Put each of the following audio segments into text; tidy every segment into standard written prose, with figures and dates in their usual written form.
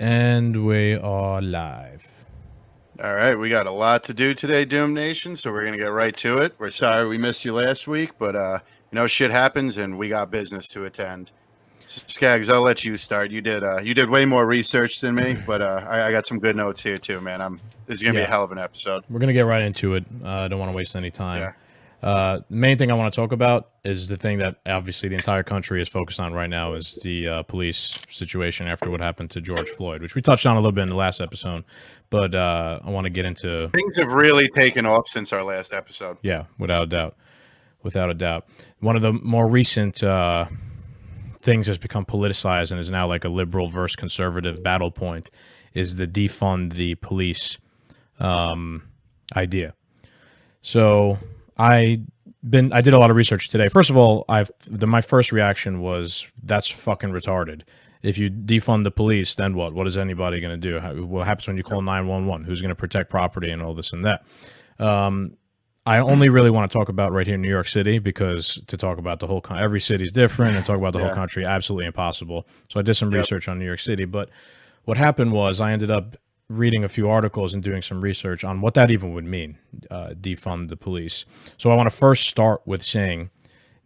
And we are live. All right, we got a lot to do today, Doom Nation, so we're going to get right to it. We're sorry we missed you last week, but shit happens and we got business to attend. Skaggs, I'll let you start. You did way more research than me, but I got some good notes here too, man. This is going to be a hell of an episode. We're going to get right into it. I don't want to waste any time. Yeah. The main thing I want to talk about is the thing that obviously the entire country is focused on right now is the police situation after what happened to George Floyd, which we touched on a little bit in the last episode. But I want to get into... Things have really taken off since our last episode. Yeah, without a doubt. Without a doubt. One of the more recent things that's become politicized and is now like a liberal versus conservative battle point is the defund the police idea. So... I did a lot of research today. First of all, my first reaction was that's fucking retarded. If you defund the police, then what? What is anybody going to do? What happens when you call 911? Who's going to protect property and all this and that? I only really want to talk about right here in New York City because to talk about the whole every city is different and talk about the whole country absolutely impossible. So I did some research on New York City, but what happened was I ended up reading a few articles and doing some research on what that even would mean, defund the police. So I want to first start with saying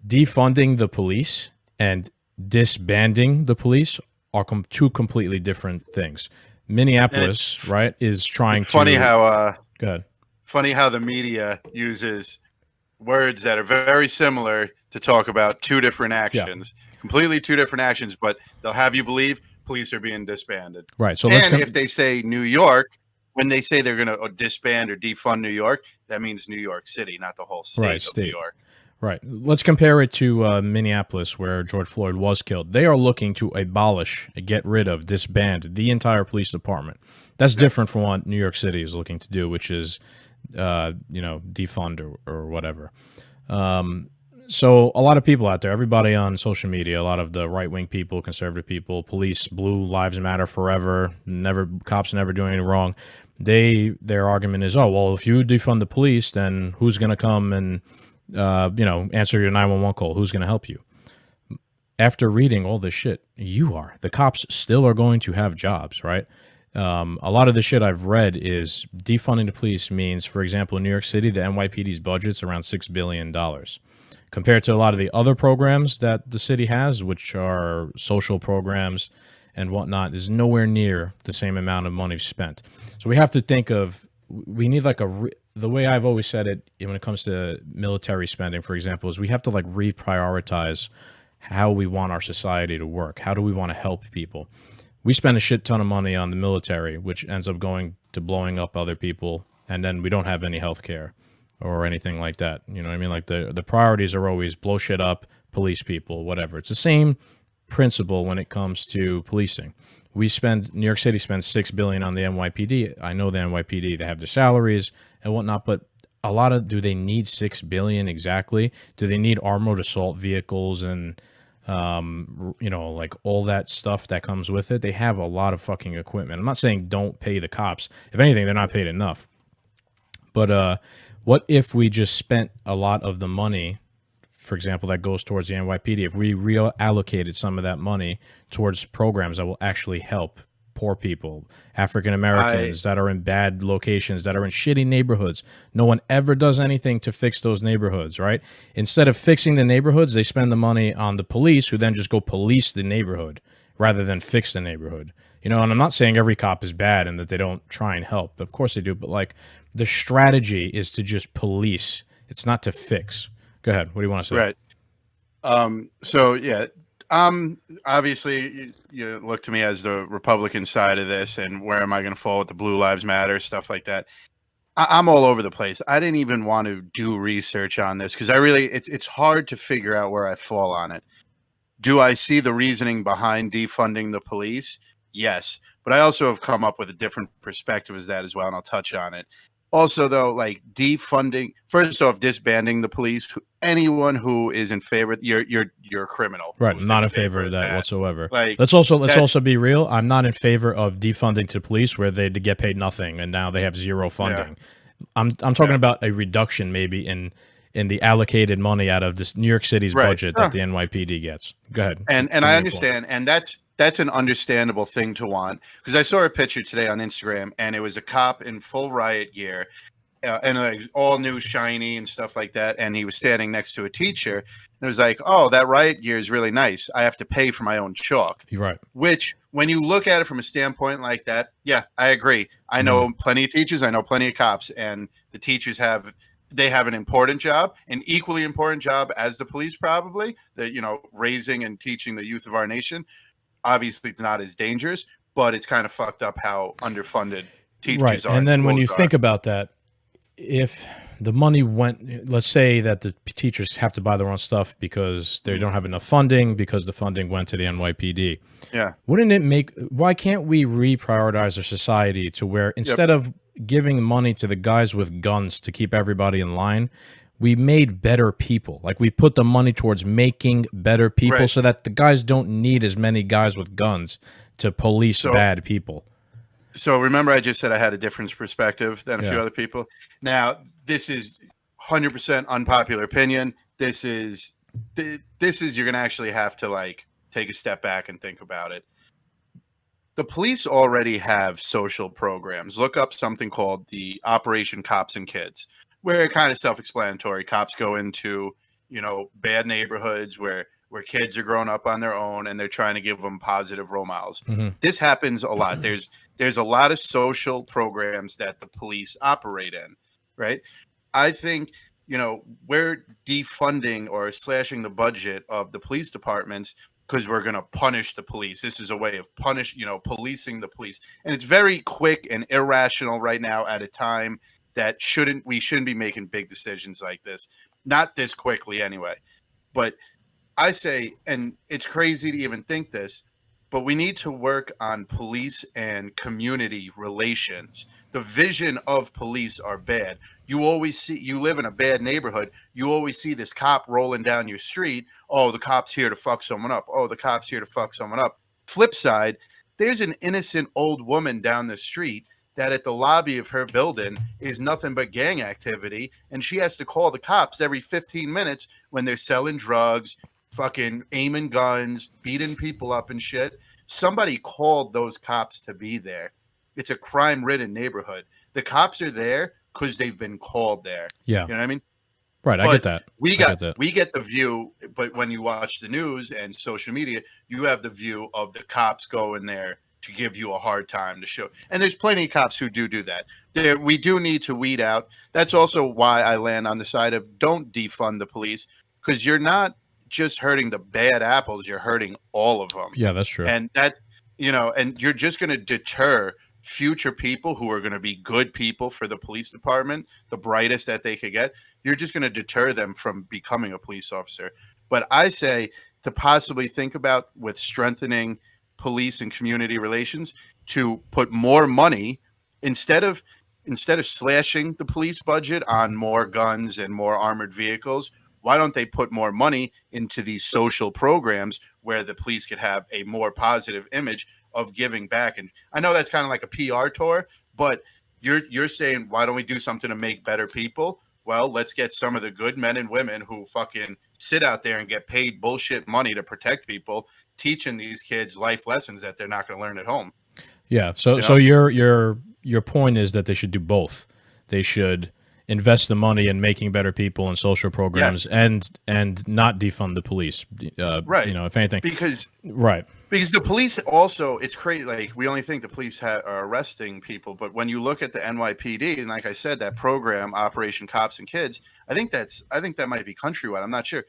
defunding the police and disbanding the police are two completely different things. Minneapolis, right, is trying to... Funny how... Go ahead. Funny how the media uses words that are very similar to talk about two different actions. Yeah. Completely two different actions, but they'll have you believe police are being disbanded. Right. So if they say New York, when they say they're going to disband or defund New York, that means New York City, not the whole state of New York. Right. Let's compare it to Minneapolis, where George Floyd was killed. They are looking to abolish, get rid of, disband the entire police department. That's different from what New York City is looking to do, which is, defund or whatever. So a lot of people out there, everybody on social media, a lot of the right-wing people, conservative people, police, blue lives matter forever, cops never do anything wrong. Their argument is, oh, well, if you defund the police, then who's going to come and, answer your 911 call? Who's going to help you? After reading all this shit, you are. The cops still are going to have jobs, right? A lot of the shit I've read is defunding the police means, for example, in New York City, the NYPD's budget's around $6 billion. Compared to a lot of the other programs that the city has, which are social programs and whatnot, is nowhere near the same amount of money spent. So we have to think of, we need like the way I've always said it when it comes to military spending, for example, is we have to like reprioritize how we want our society to work. How do we want to help people? We spend a shit ton of money on the military, which ends up going to blowing up other people, and then we don't have any health care or anything like that. You know what I mean? Like the priorities are always blow shit up, police people, whatever. It's the same principle when it comes to policing. New York City spends $6 billion on the NYPD. I know the NYPD, they have their salaries and whatnot, but do they need $6 billion exactly? Do they need armored assault vehicles and, like all that stuff that comes with it? They have a lot of fucking equipment. I'm not saying don't pay the cops. If anything, they're not paid enough. But, what if we just spent a lot of the money, for example, that goes towards the NYPD, if we reallocated some of that money towards programs that will actually help poor people, African Americans that are in bad locations, that are in shitty neighborhoods? No one ever does anything to fix those neighborhoods, right? Instead of fixing the neighborhoods, they spend the money on the police, who then just go police the neighborhood rather than fix the neighborhood. And I'm not saying every cop is bad and that they don't try and help. Of course they do, but like the strategy is to just police. It's not to fix. Go ahead. What do you want to say? Right. Obviously you look to me as the Republican side of this, and where am I going to fall with the Blue Lives Matter, stuff like that. I'm all over the place. I didn't even want to do research on this because it's hard to figure out where I fall on it. Do I see the reasoning behind defunding the police? Yes. But I also have come up with a different perspective as that as well, and I'll touch on it. Also, though, like defunding, first off, disbanding the police, anyone who is in favor, you're a criminal. Right. I'm not in favor of that whatsoever. Like, let's also be real. I'm not in favor of defunding to police where they get paid nothing and now they have zero funding. Yeah. I'm talking about a reduction maybe in the allocated money out of this New York City's budget that the NYPD gets. Go ahead. And I understand, and that's that's an understandable thing to want. Because I saw a picture today on Instagram, and it was a cop in full riot gear, and like all new shiny and stuff like that, and he was standing next to a teacher, and it was like, oh, that riot gear is really nice. I have to pay for my own chalk. You're right. Which, when you look at it from a standpoint like that, yeah, I agree. I know plenty of teachers, I know plenty of cops, and the teachers have an important job, an equally important job as the police, probably, that, raising and teaching the youth of our nation. Obviously, it's not as dangerous, but it's kind of fucked up how underfunded Right. teachers are. And And then when you schools think are. about that, if the money went, let's say that the teachers have to buy their own stuff because they don't have enough funding because the funding went to the NYPD. Yeah. Why can't we reprioritize our society to where instead of giving money to the guys with guns to keep everybody in line, we made better people? Like, we put the money towards making better people Right. so that the guys don't need as many guys with guns to police bad people. So remember, I just said I had a different perspective than a few Yeah. other people. Now, this is 100% unpopular opinion. This is you're going to actually have to like take a step back and think about it. The police already have social programs. Look up something called the Operation Cops and Kids, where kind of self-explanatory. Cops go into, bad neighborhoods where kids are growing up on their own, and they're trying to give them positive role models. This happens a lot. There's a lot of social programs that the police operate in, right? I think, we're defunding or slashing the budget of the police departments because we're going to punish the police. This is a way of policing the police. And it's very quick and irrational right now at a time that we shouldn't be making big decisions like this. Not this quickly anyway. But I say, and it's crazy to even think this, but we need to work on police and community relations. The vision of police are bad. You live in a bad neighborhood, you always see this cop rolling down your street. Oh, the cop's here to fuck someone up. Oh, the cop's here to fuck someone up. Flip side, there's an innocent old woman down the street that at the lobby of her building is nothing but gang activity, and she has to call the cops every 15 minutes when they're selling drugs, fucking aiming guns, beating people up and shit. Somebody called those cops to be there. It's a crime-ridden neighborhood. The cops are there because they've been called there. Yeah. You know what I mean? Right. I get that. We get the view, but when you watch the news and social media, you have the view of the cops going there to give you a hard time to show. And there's plenty of cops who do that. We do need to weed out. That's also why I land on the side of don't defund the police, because you're not just hurting the bad apples, you're hurting all of them. Yeah, that's true. And and you're just going to deter future people who are going to be good people for the police department, the brightest that they could get. You're just going to deter them from becoming a police officer. But I say to possibly think about, with strengthening police and community relations, to put more money instead of slashing the police budget on more guns and more armored vehicles. Why don't they put more money into these social programs where the police could have a more positive image of giving back? And I know that's kind of like a PR tour, but you're saying, why don't we do something to make better people? Well, let's get some of the good men and women who fucking sit out there and get paid bullshit money to protect people, teaching these kids life lessons that they're not going to learn at home. Yeah. So your point is that they should do both. They should invest the money in making better people and social programs, and not defund the police. Right. If anything, because the police also, it's crazy. Like, we only think the police are arresting people, but when you look at the NYPD, and like I said, that program, Operation Cops and Kids, I think that might be countrywide. I'm not sure.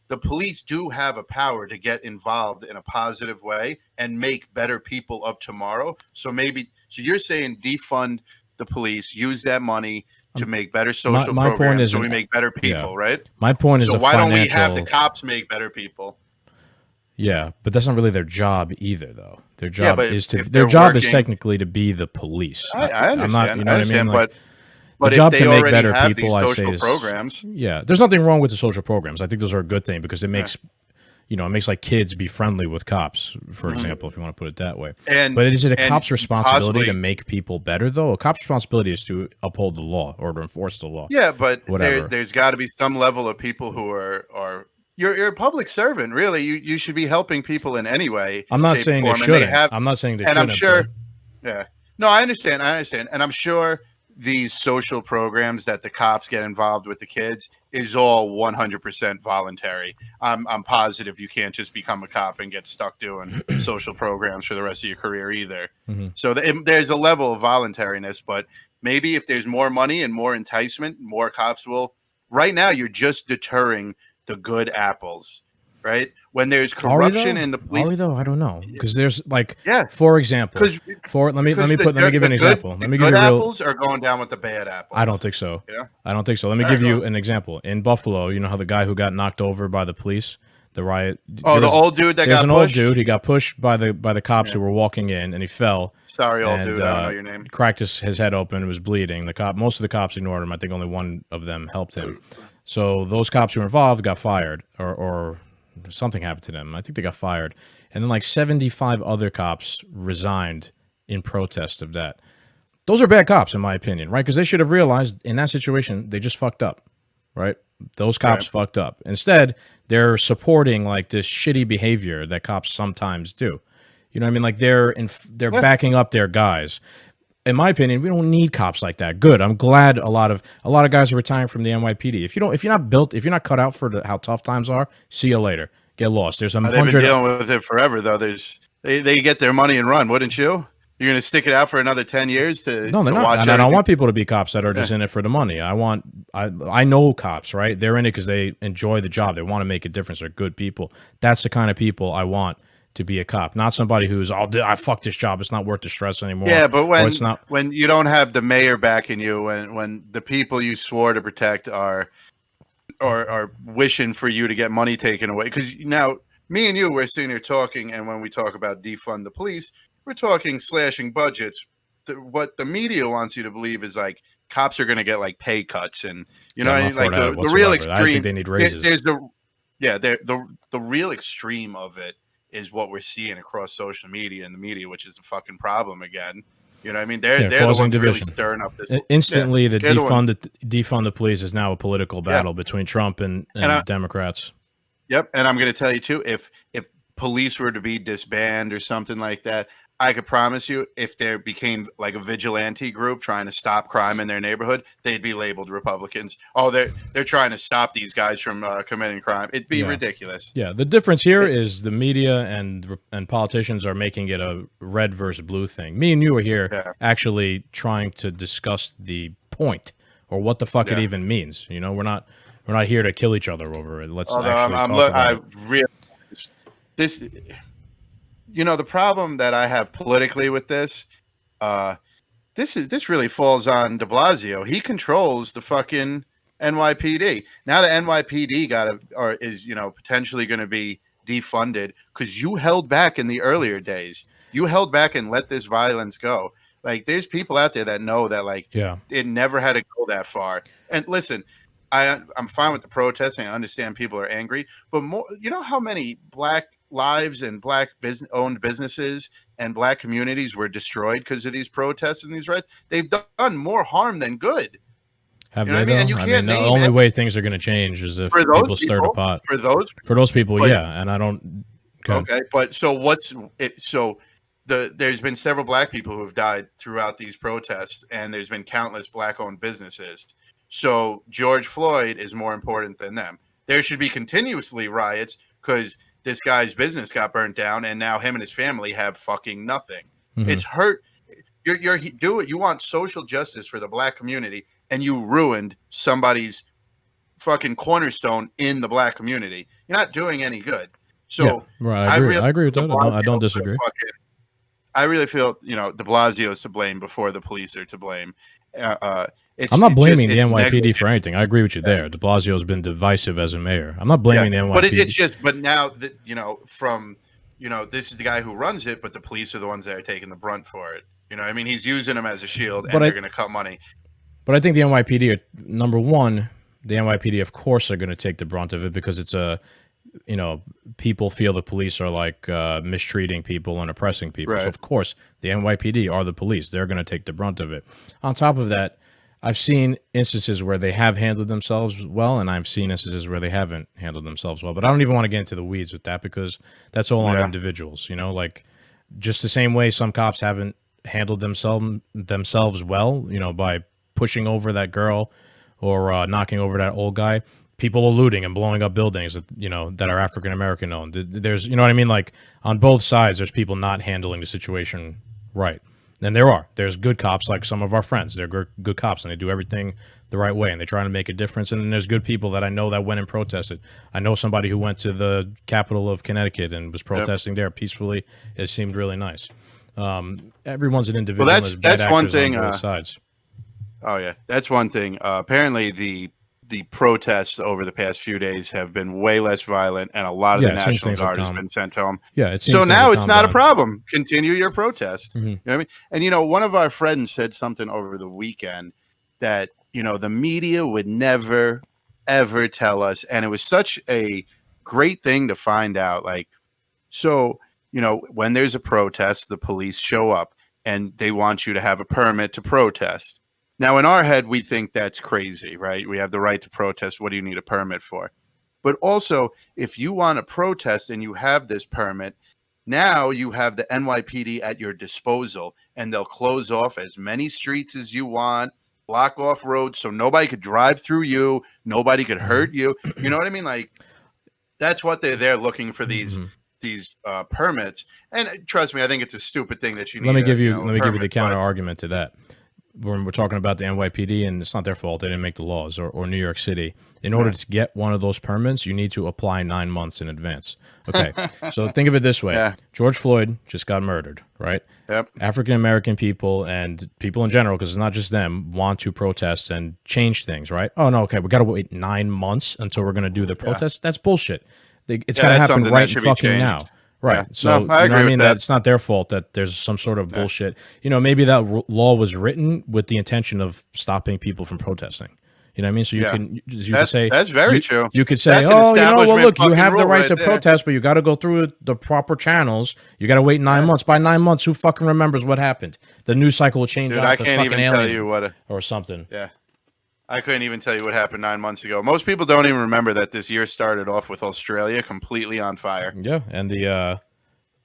The police do have a power to get involved in a positive way and make better people of tomorrow. So you're saying defund the police, use that money to make better social programs, point is, so we make better people, right? My point is, so why don't we have the cops make better people? Yeah, but that's not really their job either, though. Their job is technically to be the police. I understand. I'm not, you know I understand, what I mean? But the job if they to make already better have people, these I say, social programs. Yeah, there's nothing wrong with the social programs. I think those are a good thing because it makes, it makes like kids be friendly with cops, for example, if you want to put it that way. But is it a cop's responsibility to make people better, though? A cop's responsibility is to uphold the law or to enforce the law. Yeah, but there's got to be some level of people who are you're a public servant, really. You should be helping people in any way, I'm not shape, or saying they form, and they shouldn't. have. I'm not saying they And I'm shouldn't, though. sure, yeah. No, I understand. I understand, and I'm sure these social programs that the cops get involved with the kids is all 100% voluntary. I'm positive you can't just become a cop and get stuck doing social programs for the rest of your career either. Mm-hmm. So there's a level of voluntariness, but maybe if there's more money and more enticement, more cops will. Right now, you're just deterring the good apples, right? When there's Are we corruption though? in the Are police, we though? I don't know, because there's like, yeah, for example, because let me because give you an example. the Let me give good you a real. apples are going down with the bad I don't apples. think so. You know? I don't think so. Let me All right, give go you on. an example. In Buffalo, you know how the guy who got knocked over by the police, the riot. Oh, the old dude that There's got an old pushed. dude. He got pushed by the cops Yeah. who were walking in, and he fell Sorry, old and dude. I don't know your name. cracked his head open. It was bleeding. Most of the cops ignored him. I think only one of them helped him. So those cops who were involved got fired, or something happened to them. I think they got fired, and then like 75 other cops resigned in protest of that. Those are bad cops, in my opinion, right? Because they should have realized in that situation they just fucked up, right? Those cops Right. fucked up. Instead, they're supporting like this shitty behavior that cops sometimes do. You know what I mean? Like they're Yeah. backing up their guys. In my opinion, we don't need cops like that. Good. I'm glad a lot of guys are retiring from the NYPD. If you're not cut out for how tough times are, see you later. Get lost. There's They've been 100. dealing with it forever, though. They get their money and run, wouldn't you? You're going to stick it out for another 10 years No, they're to not. watch And I don't everything? want people to be cops that are just in it for the money. I know cops, right? They're in it because they enjoy the job. They want to make a difference. They're good people. That's the kind of people I want to be a cop, not somebody who's, I fuck this job. It's not worth the stress anymore. Yeah, but Or it's not. when you don't have the mayor backing you, when the people you swore to protect are wishing for you to get money taken away, because now me and you we're sitting here talking, and when we talk about defund the police, we're talking slashing budgets. What the media wants you to believe is like cops are going to get like pay cuts, and you know Yeah, I'm what I not mean? for Like that the real whatsoever. I think extreme. they need raises. There's the real extreme of it is what we're seeing across social media and the media, which is the fucking problem again. You know what I mean? They're the causing ones really division. stirring up this. Instantly, Yeah, the they're the ones. defund the police is now a political battle between Trump and Democrats. Yep, and I'm going to tell you too, if police were to be disbanded or something like that, I could promise you, if there became like a vigilante group trying to stop crime in their neighborhood, they'd be labeled Republicans. Oh, they're trying to stop these guys from committing crime. It'd be ridiculous. Yeah, the difference here is the media and politicians are making it a red versus blue thing. Me and you are here actually trying to discuss the point or what the fuck it even means. You know, we're not here to kill each other over it. Let's actually talk about it. Really, this, you know, the problem that I have politically with this, this really falls on De Blasio. He controls the fucking NYPD. Now the NYPD is potentially going to be defunded because you held back in the earlier days. You held back and let this violence go. Like there's people out there that know that it never had to go that far. And listen, I'm fine with the protesting. I understand people are angry, but more, you know how many black lives and black owned businesses and black communities were destroyed because of these protests and these riots? They've done more harm than good. Have you know they, what I mean? though? And you can't the name only way things are going to change is if people stir the pot. For those people, but, yeah. And I don't. Okay, but so there's been several black people who have died throughout these protests, and there's been countless black-owned businesses. So George Floyd is more important than them. There should be continuously riots because this guy's business got burnt down, and now him and his family have fucking nothing. Mm-hmm. It's hurt. You want social justice for the black community, and you ruined somebody's fucking cornerstone in the black community. You're not doing any good. So right, I agree with that. I don't disagree. I really feel De Blasio is to blame before the police are to blame. I'm not blaming the NYPD for anything. I agree with you there. De Blasio has been divisive as a mayor. I'm not blaming the NYPD. But now that this is the guy who runs it, but the police are the ones that are taking the brunt for it. You know, I mean, he's using them as a shield, and they're going to cut money. But I think the NYPD are, number one, the NYPD, of course, are going to take the brunt of it because it's people feel the police are like mistreating people and oppressing people. Right. So, of course, the NYPD are the police. They're going to take the brunt of it. On top of that, I've seen instances where they have handled themselves well, and I've seen instances where they haven't handled themselves well. But I don't even want to get into the weeds with that because that's all on Yeah. individuals. Like just the same way some cops haven't handled themselves well, by pushing over that girl or knocking over that old guy. People are looting and blowing up buildings that are African American owned. There's, you know what I mean? Like on both sides, there's people not handling the situation right. And there's good cops like some of our friends. They're good cops and they do everything the right way and they try to make a difference. And then there's good people that I know that went and protested. I know somebody who went to the capital of Connecticut and was protesting there peacefully. It seemed really nice. Everyone's an individual. Well, there's bad that's one actors thing. on both sides. Oh yeah, that's one thing. Apparently, the protests over the past few days have been way less violent, and a lot of the National Guard has been sent home. Yeah, it seems so now it's not down. a problem. Continue your protest. Mm-hmm. You know what I mean? And one of our friends said something over the weekend that the media would never ever tell us, and it was such a great thing to find out. Like, so when there's a protest, the police show up and they want you to have a permit to protest. Now, in our head, we think that's crazy, right? We have the right to protest. What do you need a permit for? But also, if you want to protest and you have this permit, now you have the NYPD at your disposal, and they'll close off as many streets as you want, block off roads so nobody could drive through you, nobody could hurt you. You know what I mean? Like, that's what they're there looking for these permits. And trust me, I think it's a stupid thing that you need. Let me give you the counter argument to that. When we're talking about the NYPD, and it's not their fault, they didn't make the laws, or New York City. In order to get one of those permits, you need to apply 9 months in advance. Okay, so think of it this way. Yeah. George Floyd just got murdered, right? Yep. African-American people and people in general, because it's not just them, want to protest and change things, right? Oh, no, okay, we got to wait 9 months until we're going to do the protest? Yeah. That's bullshit. It's got to happen right fucking now. Right. Yeah. So, no, I agree with that. That's not their fault that there's some sort of bullshit. Maybe that law was written with the intention of stopping people from protesting. You know what I mean? So you could say that's very true. You could say, look, you have the right to protest, but you got to go through the proper channels. You got to wait 9 months. By 9 months, who fucking remembers what happened? The news cycle will change. Dude, I can't even tell you or something. Yeah. I couldn't even tell you what happened 9 months ago. Most people don't even remember that this year started off with Australia completely on fire. Yeah, and the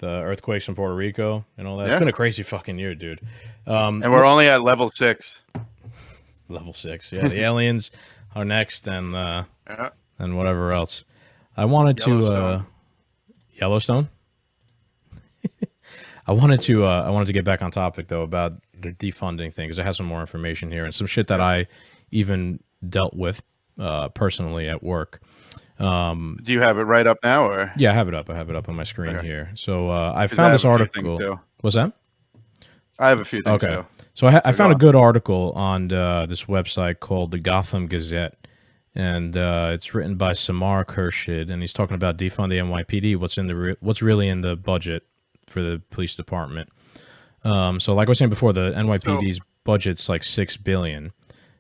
earthquakes in Puerto Rico and all that. Yeah. It's been a crazy fucking year, dude. And we're only at level 6. Level 6, yeah. The aliens are next, and whatever else. I wanted to Yellowstone. I wanted to get back on topic though about the defunding thing because I have some more information here and some shit that I even dealt with personally at work. Do you have it right up now, or? Yeah, I have it up. I have it up on my screen here. So I found this article. What's that? I have a few things. Okay. So I found a good article on this website called the Gotham Gazette, and it's written by Samar Khurshid, and he's talking about defund the NYPD. What's really in the budget for the police department? So like I was saying before, the NYPD's budget's like $6 billion,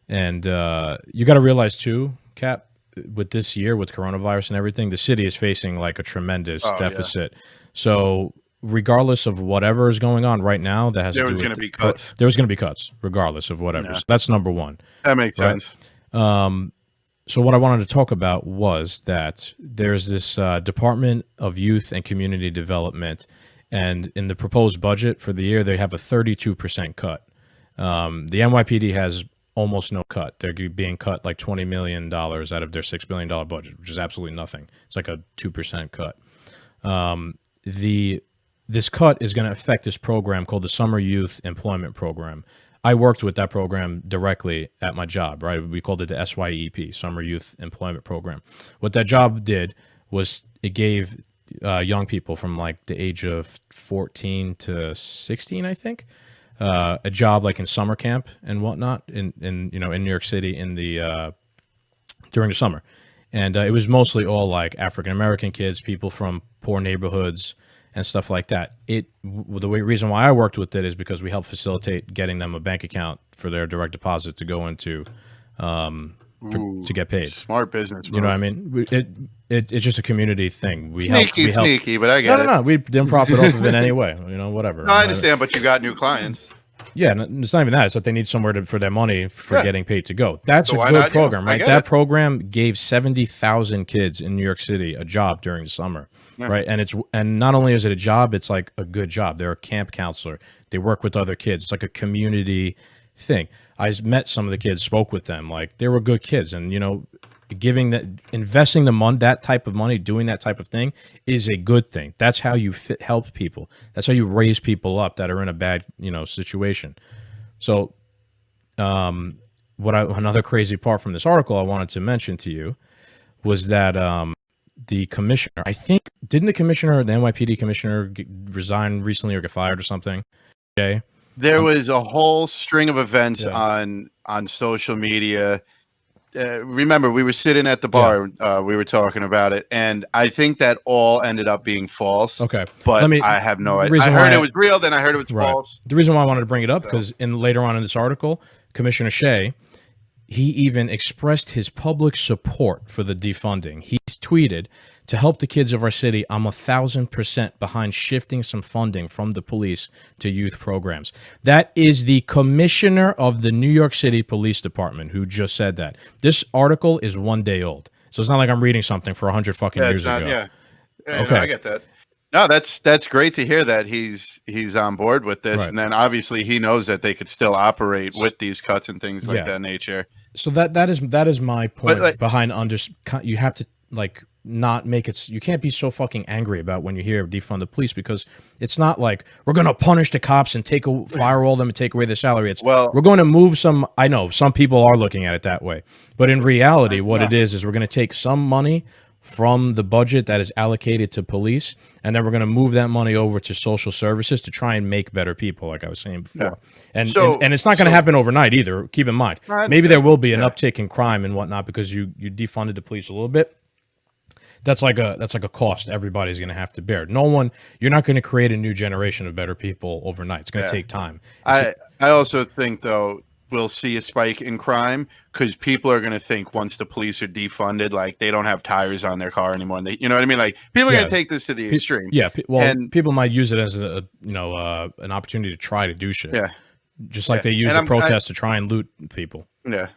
and you got to realize too, Cap, with this year with coronavirus and everything, the city is facing like a tremendous deficit. Yeah. So regardless of whatever is going on right now, that has to do with going to be cuts. There's going to be cuts regardless of whatever. Yeah. So that's number one. That makes sense. So what I wanted to talk about was that there's this Department of Youth and Community Development, and in the proposed budget for the year, they have a 32% cut. The NYPD has almost no cut. They're being cut like $20 million out of their $6 billion budget, which is absolutely nothing. It's like a 2% cut. This cut is going to affect this program called the Summer Youth Employment Program. I worked with that program directly at my job, right? We called it the SYEP, Summer Youth Employment Program. What that job did was it gave young people from like the age of 14 to 16, I think, a job like in summer camp and whatnot in New York City during the summer. And it was mostly all like African-American kids, people from poor neighborhoods and stuff like that. Reason why I worked with it is because we helped facilitate getting them a bank account for their direct deposit to go into to get paid. Smart business. You know what I mean? It's just a community thing. Sneaky, but I get it. No, we didn't profit off of it anyway. Whatever. No, I understand, but you got new clients. Yeah, and it's not even that. It's that they need somewhere for their money for Yeah. getting paid to go. That's So a why good not you? program, I right? get That it. program gave 70,000 kids in New York City a job during the summer, Yeah. right? And not only is it a job, it's like a good job. They're a camp counselor. They work with other kids. It's like a community thing. I met some of the kids, spoke with them. Like they were good kids, and giving that, investing that type of money, doing that type of thing is a good thing. That's how you help people. That's how you raise people up that are in a bad situation. So another crazy part from this article I wanted to mention to you was that the commissioner, I think, didn't the commissioner, the NYPD commissioner, resign recently or get fired or something? Okay. There was a whole string of events Yeah. on social media. Remember, we were sitting at the Yeah. bar. We were talking about it, and I think that all ended up being false. Okay. But Let me. I have no The idea. I reason heard why, it was real, then I heard it was right. false. The reason why I wanted to bring it up So because later on in this article, Commissioner Shea, he even expressed his public support for the defunding. He's tweeted, "To help the kids of our city, I'm 1,000% behind shifting some funding from the police to youth programs." That is the commissioner of the New York City Police Department who just said that. This article is 1 day old, so it's not like I'm reading something for 100 fucking yeah, it's years not. ago. Yeah, no, I Okay, get that. No, that's great to hear that he's on board with this, right. and then obviously he knows that they could still operate with these cuts and things like Yeah. that nature. So that is my But point behind you have to like not make it. You can't be so fucking angry about when you hear defund the police because it's not like we're going to punish the cops and firewall them and take away their salary. It's well, we're going to move some. I know some people are looking at it that way, but in reality, what no, it is we're going to take some money from the budget that is allocated to police, and then we're going to move that money over to social services to try and make better people, like I was saying yeah. before. And So and it's not going to happen overnight either. Keep in mind, I maybe there understand. will be an Yeah. uptick in crime and whatnot because you defunded the police a little bit. That's like a cost everybody's going to have to bear. You're not going to create a new generation of better people overnight. It's going to Yeah. take time. I also think though we'll see a spike in crime because people are going to think once the police are defunded, like they don't have tires on their car anymore, and you know what I mean. Like people are Yeah. going to take this to the extreme. Yeah, And people might use it as an opportunity to try to do shit. yeah, Just like yeah. they use And the protests to try and loot people. yeah.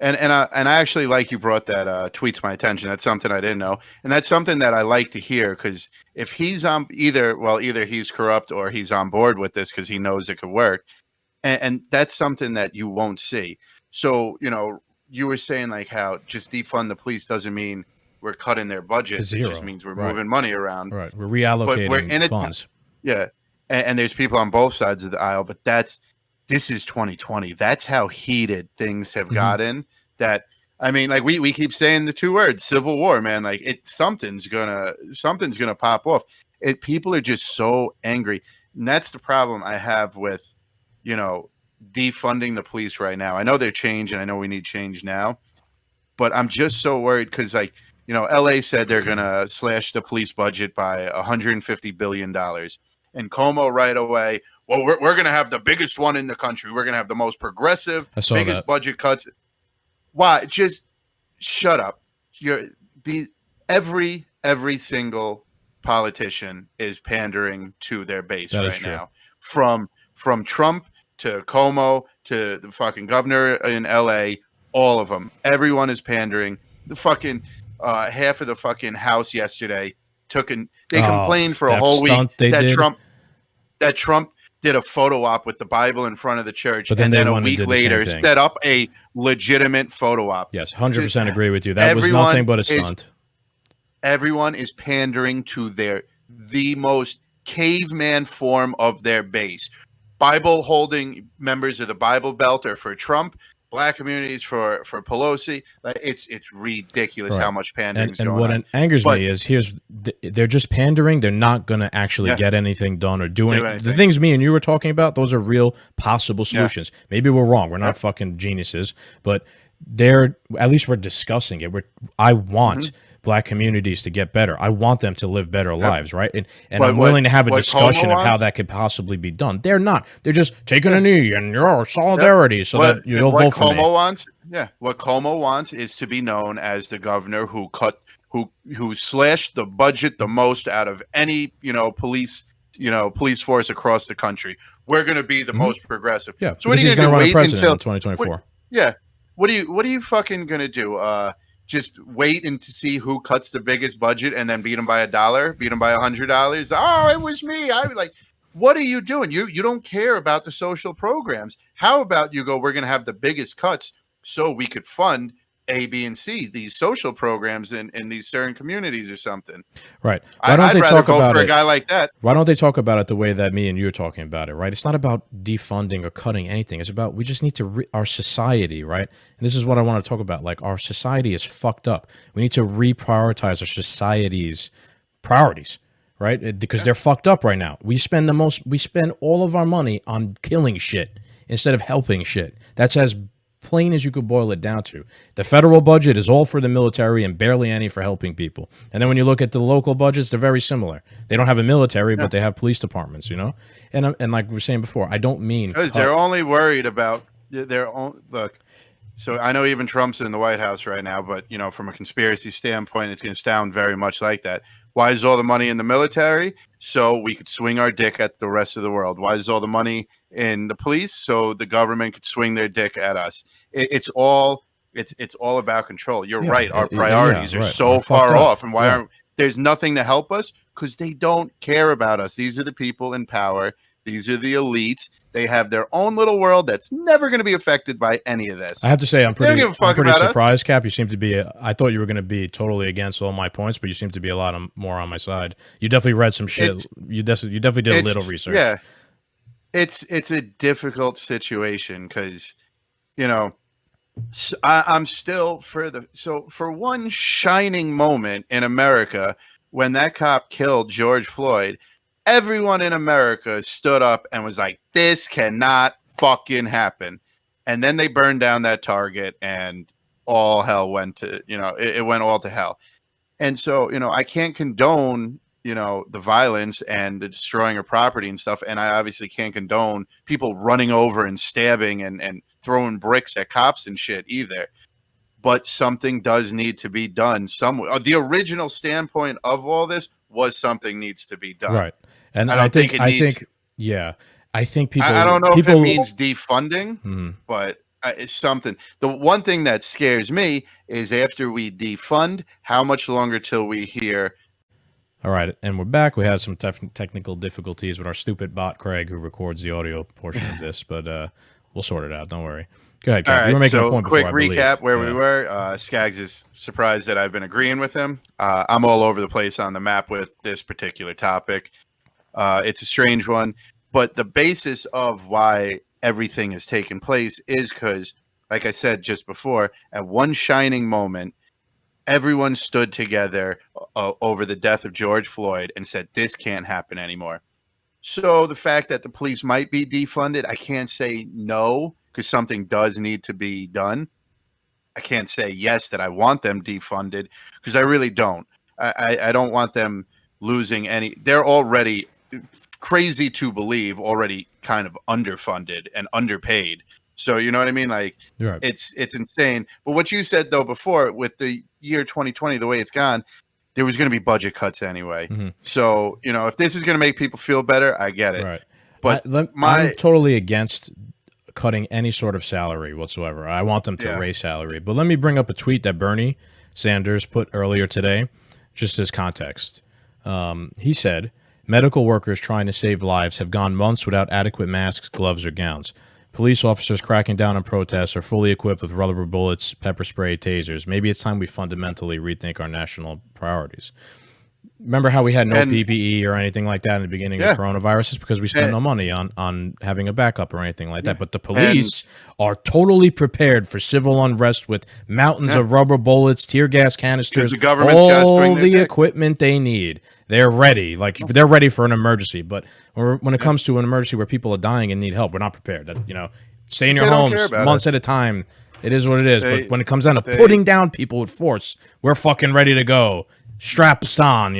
And I actually like you brought that tweet to my attention. That's something I didn't know, and that's something that I like to hear because if he's on either he's corrupt or he's on board with this because he knows it could work, and that's something that you won't see. So you were saying like how just defund the police doesn't mean we're cutting their budget. To It zero. just means we're Right. moving money around. Right. We're But we're reallocating in it. funds. Yeah, and there's people on both sides of the aisle, but this is 2020. That's how heated things have Mhm. gotten. That I mean, like we keep saying the two words "civil war," man. Like something's gonna pop off. People are just so angry, and that's the problem I have with defunding the police right now. I know they're changing. I know we need change now, but I'm just so worried because LA said they're gonna slash the police budget by $150 billion. And Como right away, well, we're going to have the biggest one in the country. We're going to have the most progressive, I saw biggest that. budget cuts. Why? Just shut up. Every single politician is pandering to their base That is right true. now. From Trump to Como to the fucking governor in LA, all of them. Everyone is pandering. The fucking half of the fucking House yesterday they complained for a that whole week stunt they that did. Trump did a photo op with the Bible in front of the church, But then and they then a went and week did the same later thing. set up a legitimate photo op. Yes, 100% agree with you. That was Everyone nothing but a is- stunt. Everyone is pandering to the most caveman form of their base. Bible holding members of the Bible Belt are for Trump. Black communities for Pelosi. Like it's ridiculous Right. how much pandering is And going what on. angers me is they're just pandering. They're not going to actually Yeah. get anything done or do anything. The anything. things me and you were talking about, those are real possible Yeah. solutions. Maybe we're wrong. We're not Yeah. fucking geniuses, but at least we're discussing it. I want Black communities to get better. I want them to live better lives, right? And But I'm willing to have a what discussion Cuomo of how wants- that could possibly be done. They're not. They're just taking a knee and solidarity so that you'll what vote for Como me. wants, what Como wants is to be known as the governor who slashed the budget the most out of any police police force across the country. We're going to be the most progressive. Yeah, So what are because you he's going going to to do? run a Wait president until in 2024. yeah. What are you fucking going to do? Just wait and to see who cuts the biggest budget and then beat them by $1, beat them by $100. Oh, it was me. I was like, what are you doing? You don't care about the social programs. How about you go, we're going to have the biggest cuts so we could fund A, B, and C, these social programs in these certain communities or something. Right. Why don't I'd they rather talk vote about for a it? guy like that. Why don't they talk about it the way that me and you are talking about it, right? It's not about defunding or cutting anything. It's about we just need to our society, right? And this is what I want to talk about. Like our society is fucked up. We need to reprioritize our society's priorities, right? Because they're fucked up right now. We spend all of our money on killing shit instead of helping shit. That's as plain as you could boil it down to. The federal budget is all for the military and barely any for helping people. And then when you look at the local budgets, they're very similar. They don't have a military, but they have police departments, And like we were saying before, I don't mean Because they're only worried about their own look. So I know even Trump's in the White House right now, but from a conspiracy standpoint, it's going to sound very much like that. Why is all the money in the military? So we could swing our dick at the rest of the world. Why is all the money in the police? So the government could swing their dick at us. It's all about control. You're right. Our priorities are so far off, and why aren't there's nothing to help us? Because they don't care about us. These are the people in power. These are the elites. They have their own little world that's never going to be affected by any of this. I have to say, I'm pretty surprised, us. Cap. You seem to be. I thought you were going to be totally against all my points, but you seem to be a lot more on my side. You definitely read some shit. You definitely did a little research. Yeah, it's a difficult situation because I'm still for one shining moment in America when that cop killed George Floyd. Everyone in America stood up and was like, this cannot fucking happen. And then they burned down that Target and all hell went to, it went all to hell. And so, I can't condone, the violence and the destroying of property and stuff. And I obviously can't condone people running over and stabbing and throwing bricks at cops and shit either. But something does need to be done somewhere. The original standpoint of all this was something needs to be done. Right. And I think people. I don't know if it means defunding, but it's something. The one thing that scares me is after we defund, how much longer till we hear. All right, and we're back. We had some technical difficulties with our stupid bot, Craig, who records the audio portion of this, but we'll sort it out. Don't worry. Go ahead, Craig. You were making a point before, I believe. Quick recap where we were. Skaggs is surprised that I've been agreeing with him. I'm all over the place on the map with this particular topic. It's a strange one, but the basis of why everything has taken place is because, like I said just before, at one shining moment, everyone stood together over the death of George Floyd and said, this can't happen anymore. So the fact that the police might be defunded, I can't say no, because something does need to be done. I can't say yes that I want them defunded, because I really don't. I don't want them losing any. They're already crazy to believe already kind of underfunded and underpaid. So you know what I mean? Like it's insane. But what you said though before with the year 2020, the way it's gone, there was going to be budget cuts anyway. Mm-hmm. So, if this is going to make people feel better, I get it. Right. But I'm totally against cutting any sort of salary whatsoever. I want them to raise salary. But let me bring up a tweet that Bernie Sanders put earlier today, just as context. He said, medical workers trying to save lives have gone months without adequate masks, gloves, or gowns. Police officers cracking down on protests are fully equipped with rubber bullets, pepper spray, tasers. Maybe it's time we fundamentally rethink our national priorities. Remember how we had no PPE or anything like that in the beginning of coronavirus? It's because we spent no money on having a backup or anything like that. But the police are totally prepared for civil unrest with mountains of rubber bullets, tear gas canisters, all the equipment they need. They're ready. Like they're ready for an emergency. But when it comes to an emergency where people are dying and need help, we're not prepared. Stay in your homes months at a time. It is what it is. But when it comes down to putting down people with force, we're fucking ready to go. Straps on,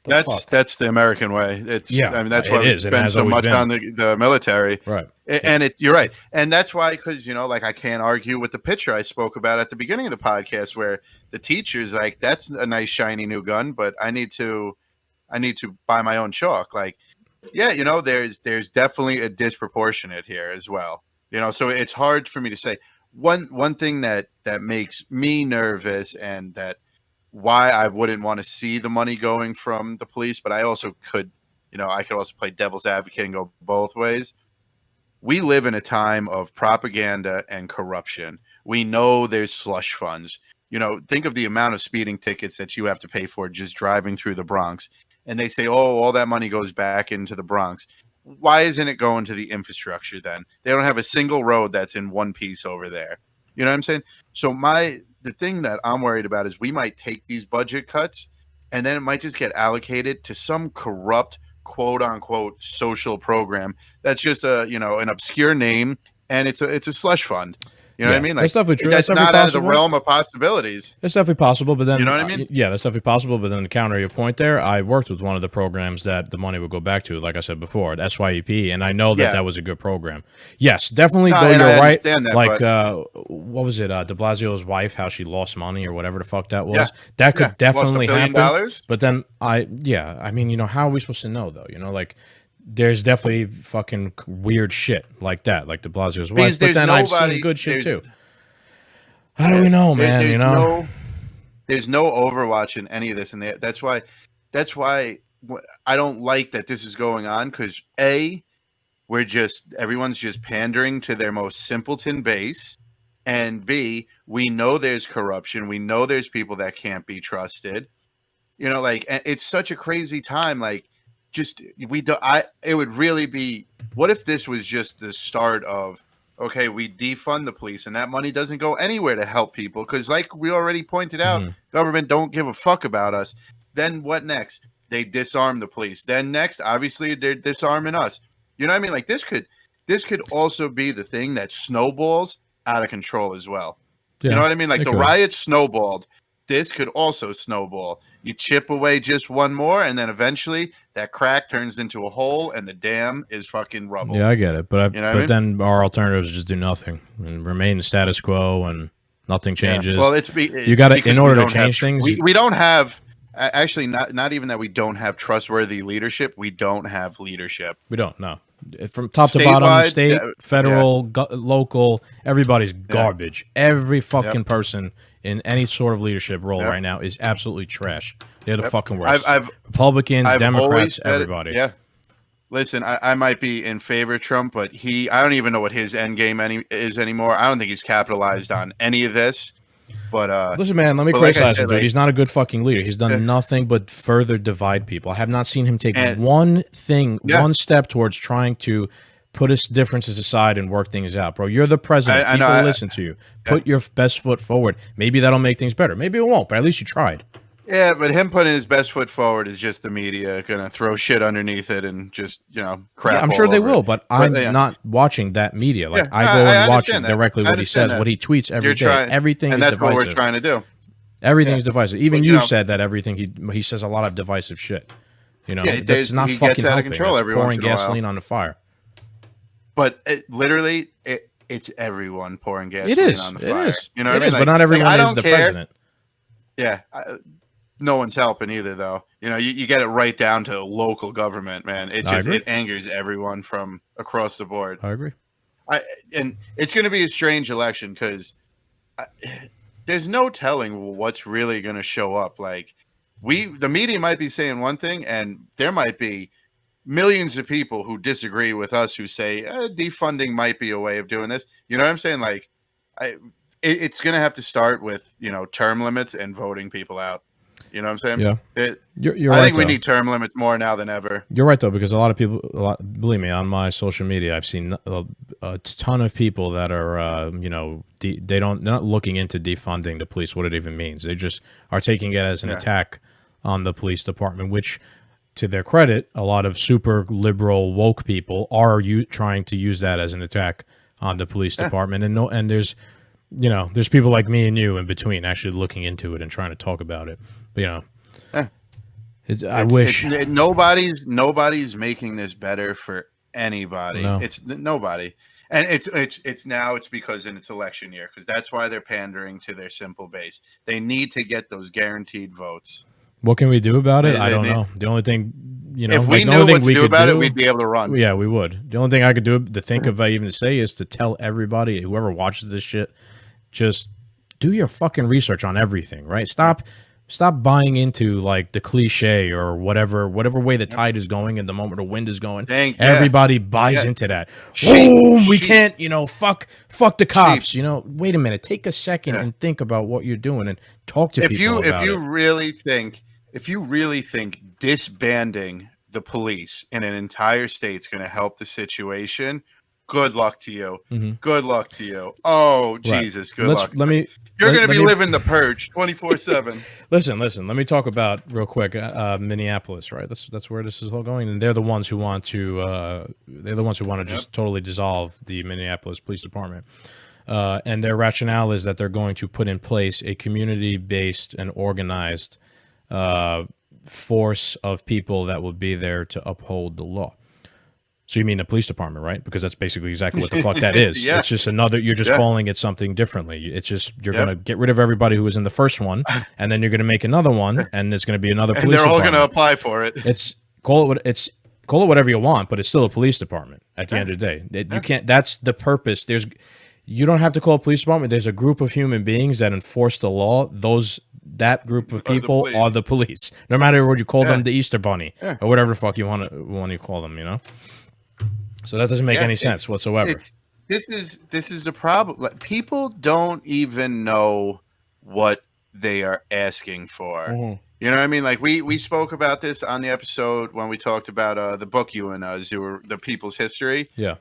That's the American way. That's why we spend so much on the military. Right. And you're right. And that's why, because, I can't argue with the picture I spoke about at the beginning of the podcast where the teacher's like, that's a nice shiny new gun, but I need to buy my own chalk. Like, Yeah, there's definitely a disproportionate here as well. So it's hard for me to say. One thing that makes me nervous, and that why I wouldn't want to see the money going from the police, but I also could, I could also play devil's advocate and go both ways. We live in a time of propaganda and corruption. We know there's slush funds. Think of the amount of speeding tickets that you have to pay for just driving through the Bronx. And they say, oh, all that money goes back into the Bronx. Why isn't it going to the infrastructure then? They don't have a single road that's in one piece over there. You know what I'm saying? So the thing that I'm worried about is we might take these budget cuts and then it might just get allocated to some corrupt quote unquote social program that's just an obscure name, and it's a slush fund. You know what I Yeah, mean? that's Like, definitely true. That's that's definitely not out of the possible. realm of possibilities. It's definitely possible, but You then, know what I mean? yeah, that's definitely possible. But then to counter your point there, I worked with one of the programs that the money would go back to, like I said before, at SYEP, and I know that Yeah. that was a good program. Yes, definitely, No, though, and you're I right. understand that, Like, but what was it, de Blasio's wife, how she lost money or whatever the fuck that yeah, was? That yeah, could lost a definitely billion happen. dollars. But then, yeah, I mean, how are we supposed to know, though? Like, there's definitely fucking weird shit like that, like de Blasio's Because wife. But there's then I've seen nobody. good shit, There's too. How do yeah, we know, there, man? there's no Overwatch in any of this, and that's why I don't like that this is going on, because everyone's just pandering to their most simpleton base, and B, we know there's corruption, we know there's people that can't be trusted. Like, and it's such a crazy time. Like, just we do I it would really be, what if this was just the start of, okay, we defund the police and that money doesn't go anywhere to help people, because like we already pointed out, Mhm. government don't give a fuck about us. Then what next? They disarm the police. Then next, obviously, they're disarming us. You know what I mean? Like, this could also be the thing that snowballs out of control as well. You know Yeah, what I mean? Like, it the could. riots snowballed. This could also snowball. You chip away just one more, and then eventually that crack turns into a hole, and the dam is fucking rubble. Yeah, I get it, You know what I but mean? then our alternative is just do nothing and remain the status quo, and nothing Yeah. changes. Well, You it's got to, in because we order to don't have change things. we don't have actually, not even that we don't have trustworthy leadership. We don't have leadership We don't know from top to bottom, statewide. state, Yeah. federal, local. Everybody's Yeah. garbage. Every Yep. fucking person in any sort of leadership role Yep. right now is absolutely trash. They're the Yep. fucking I've worst. I've Republicans, I've always Democrats, said it. everybody. Yeah. Listen, I might be in favor of Trump, but I don't even know what his end game is anymore. I don't think he's capitalized on any of this. Listen, man, let me But like I criticize him, said, dude. like, He's not a good fucking leader. He's yeah, done nothing but further divide people. I have not seen him take and one thing, yeah, one step towards trying to put his differences aside and work things out, bro. You're the president. I know. People listen to you. Yeah. Put your best foot forward. Maybe that'll make things better. Maybe it won't, but at least you tried. Yeah, but him putting his best foot forward is just the media gonna throw shit underneath it and just Yeah, crap I'm sure all they over it. will, but But I'm yeah, not watching that media. Like, yeah, I go I and watch understand that. directly I what he understand says, that. what he tweets every You're day. trying, Everything and is that's what we're divisive. trying to do. Everything Yeah, is divisive. Even but you've said that everything he says a lot of divisive shit. yeah, That's not he gets fucking out of helping. control That's every once pouring in a while. gasoline on the fire. But it's everyone pouring It gasoline is. on the It fire. is. You know It what I mean? is. But not Like everyone I is don't the care. president. Yeah, no one's helping either, though. You get it right down to local government, man. I agree. It angers everyone from across the board. I agree. And it's going to be a strange election because there's no telling what's really going to show up. Like, the media might be saying one thing, and there might be millions of people who disagree with us who say defunding might be a way of doing this. You know what I'm saying? Like, it's going to have to start with term limits and voting people out. You know what I'm saying? Yeah. You're I right, think we though. need term limits more now than ever. You're right, though, because a lot of people, believe me, on my social media, I've seen a ton of people that are, they're not looking into defunding the police, what it even means. They just are taking it as an attack on the police department, which, to their credit, a lot of super liberal woke people are trying to use that as an attack on the police department. And there's people like me and you in between actually looking into it and trying to talk about it. But, I wish nobody's making this better for anybody. No. It's nobody, and it's because in its election year, because that's why they're pandering to their simple base. They need to get those guaranteed votes. What can we do about it? I They don't need. know. The only thing, If we like the knew only what thing to we do could about it, do, we'd be able to run. yeah, we would. The only thing I could do to think of even to say is to tell everybody, whoever watches this shit, just do your fucking research on everything, right? Stop buying into like the cliche or whatever way the tide is going and the moment the wind is going. Everybody buys into that. Boom, we can't, fuck the cops. Wait a minute, take a second and think about what you're doing and talk to people about it. If you really think disbanding the police in an entire state is going to help the situation, good luck to you. Mm-hmm. Good luck to you. Oh, Right. Jesus, good luck. You're going to be living the purge 24/7. Listen. Let me talk about real quick Minneapolis, right? That's where this is all going, and they're the ones who want to just totally dissolve the Minneapolis Police Department. And their rationale is that they're going to put in place a community-based and organized force of people that will be there to uphold the law. So you mean the police department, right? Because that's basically exactly what the fuck that is. Yeah. It's just you're just calling it something differently. It's just, you're going to get rid of everybody who was in the first one, and then you're going to make another one, and it's going to be another police department. And they're all going to apply for it. Call it whatever you want, but it's still a police department at the end of the day. You can't, that's the purpose. You don't have to call a police department. There's a group of human beings that enforce the law. That group of people are the police. No matter what you call them, the Easter Bunny or whatever the fuck you want to call them, So that doesn't make any sense whatsoever. This is the problem. Like, people don't even know what they are asking for. Mm-hmm. You know what I mean? Like we spoke about this on the episode when we talked about the book you and Zoo, The People's History. Yeah.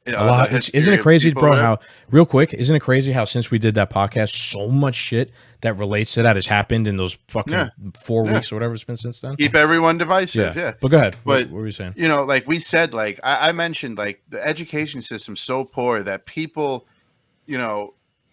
A lot. Isn't it crazy, bro? Isn't it crazy how since we did that podcast, so much shit that relates to that has happened in those fucking 4 weeks or whatever it's been since then? Keep everyone divisive. Yeah. But go ahead. But what were you saying? Like we said, like I mentioned, like the education system's so poor that people,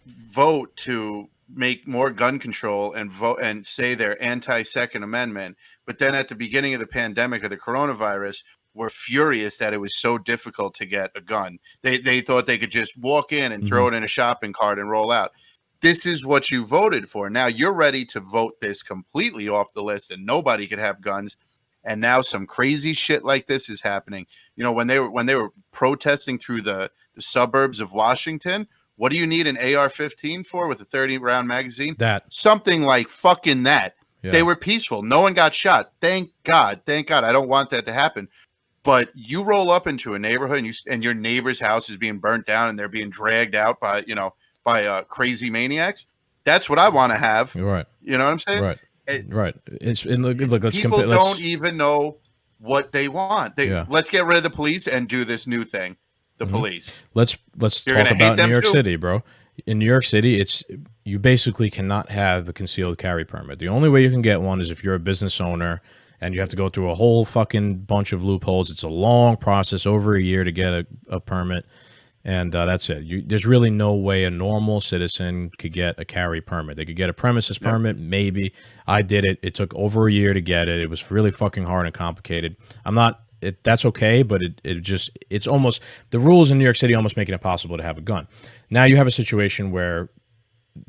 vote to make more gun control and vote and say they're anti-Second Amendment. But then at the beginning of the pandemic of the coronavirus, were furious that it was so difficult to get a gun. They thought they could just walk in and throw it in a shopping cart and roll out. This is what you voted for. Now you're ready to vote this completely off the list and nobody could have guns. And now some crazy shit like this is happening. When they were protesting through the suburbs of Washington, what do you need an AR-15 for with a 30-round magazine? Something like fucking that. Yeah. They were peaceful. No one got shot. Thank God. Thank God. I don't want that to happen. But you roll up into a neighborhood and your neighbor's house is being burnt down and they're being dragged out by crazy maniacs. That's what I want to have. Right. You know what I'm saying? Right. Right. Let's people don't even know what they want. Let's get rid of the police and do this new thing. The police. Let's talk about New York City, bro. In New York City, you basically cannot have a concealed carry permit. The only way you can get one is if you're a business owner. And you have to go through a whole fucking bunch of loopholes. It's a long process, over a year to get a permit. And that's it. There's really no way a normal citizen could get a carry permit. They could get a premises permit, maybe. I did it. It took over a year to get it. It was really fucking hard and complicated. That's okay, but it's almost, the rules in New York City almost make it impossible to have a gun. Now you have a situation where